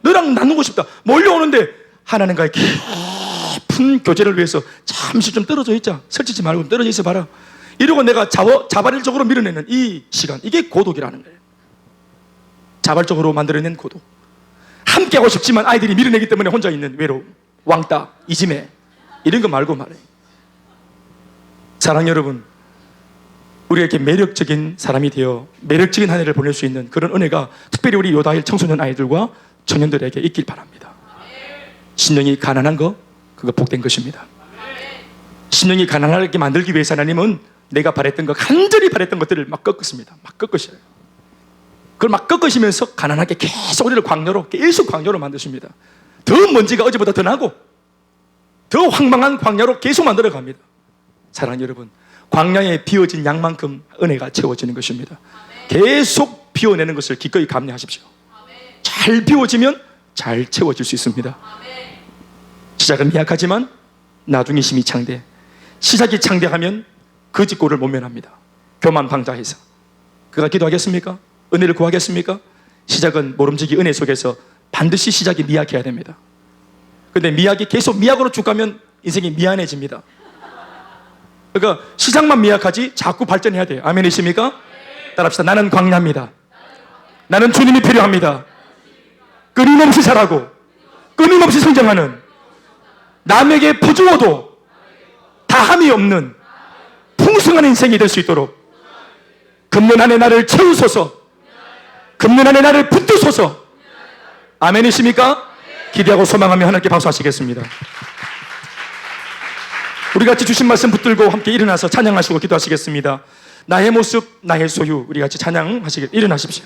Speaker 1: 너랑 나누고 싶다, 몰려오는데 하나님과의 깊은 교제를 위해서 잠시 좀 떨어져 있자. 설치지 말고 떨어져 있어 봐라. 이러고 내가 자발적으로 밀어내는 이 시간, 이게 고독이라는 거예요. 자발적으로 만들어낸 고독. 함께하고 싶지만 아이들이 밀어내기 때문에 혼자 있는 외로움, 왕따, 이지매, 이런 거 말고 말해요. 사랑 여러분, 우리에게 매력적인 사람이 되어 매력적인 한 해를 보낼 수 있는 그런 은혜가 특별히 우리 요다일 청소년 아이들과 청년들에게 있길 바랍니다. 심령이 가난한 거, 그거 복된 것입니다. 심령이 가난하게 만들기 위해서 하나님은
Speaker 2: 내가 바랬던 것, 간절히 바랬던 것들을 막 꺾었습니다. 막 꺾으셔요. 그걸 막 꺾으시면서 가난하게 계속 우리를 광야로, 계속 광야로 만드십니다. 더 먼지가 어제보다 더 나고 더 황망한 광야로 계속 만들어 갑니다. 사랑하는 여러분, 광야에 비워진 양만큼 은혜가 채워지는 것입니다. 계속 비워내는 것을 기꺼이 감내하십시오. 잘 비워지면 잘 채워질 수 있습니다. 시작은 미약하지만 나중에 힘이 창대. 시작이 창대하면 거짓골을 모면합니다. 교만 방자해서. 그가 기도하겠습니까? 은혜를 구하겠습니까? 시작은 모름지기 은혜 속에서 반드시 시작이 미약해야 됩니다. 근데 미약이 계속 미약으로 쭉 가면 인생이 미안해집니다. 그러니까 시작만 미약하지 자꾸 발전해야 돼요. 아멘이십니까? 따라합시다. 나는 광야입니다. 나는 주님이 필요합니다. 끊임없이 자라고 끊임없이 성장하는, 남에게 부주어도 다함이 없는 풍성한 인생이 될 수 있도록 금년 안에 나를 채우소서. 금년 안에 나를 붙드소서. 아멘이십니까? 기대하고 소망하며 하나님께 박수하시겠습니다. 우리 같이 주신 말씀 붙들고 함께 일어나서 찬양하시고 기도하시겠습니다. 나의 모습, 나의 소유. 우리 같이 찬양하시겠습니다. 일어나십시오.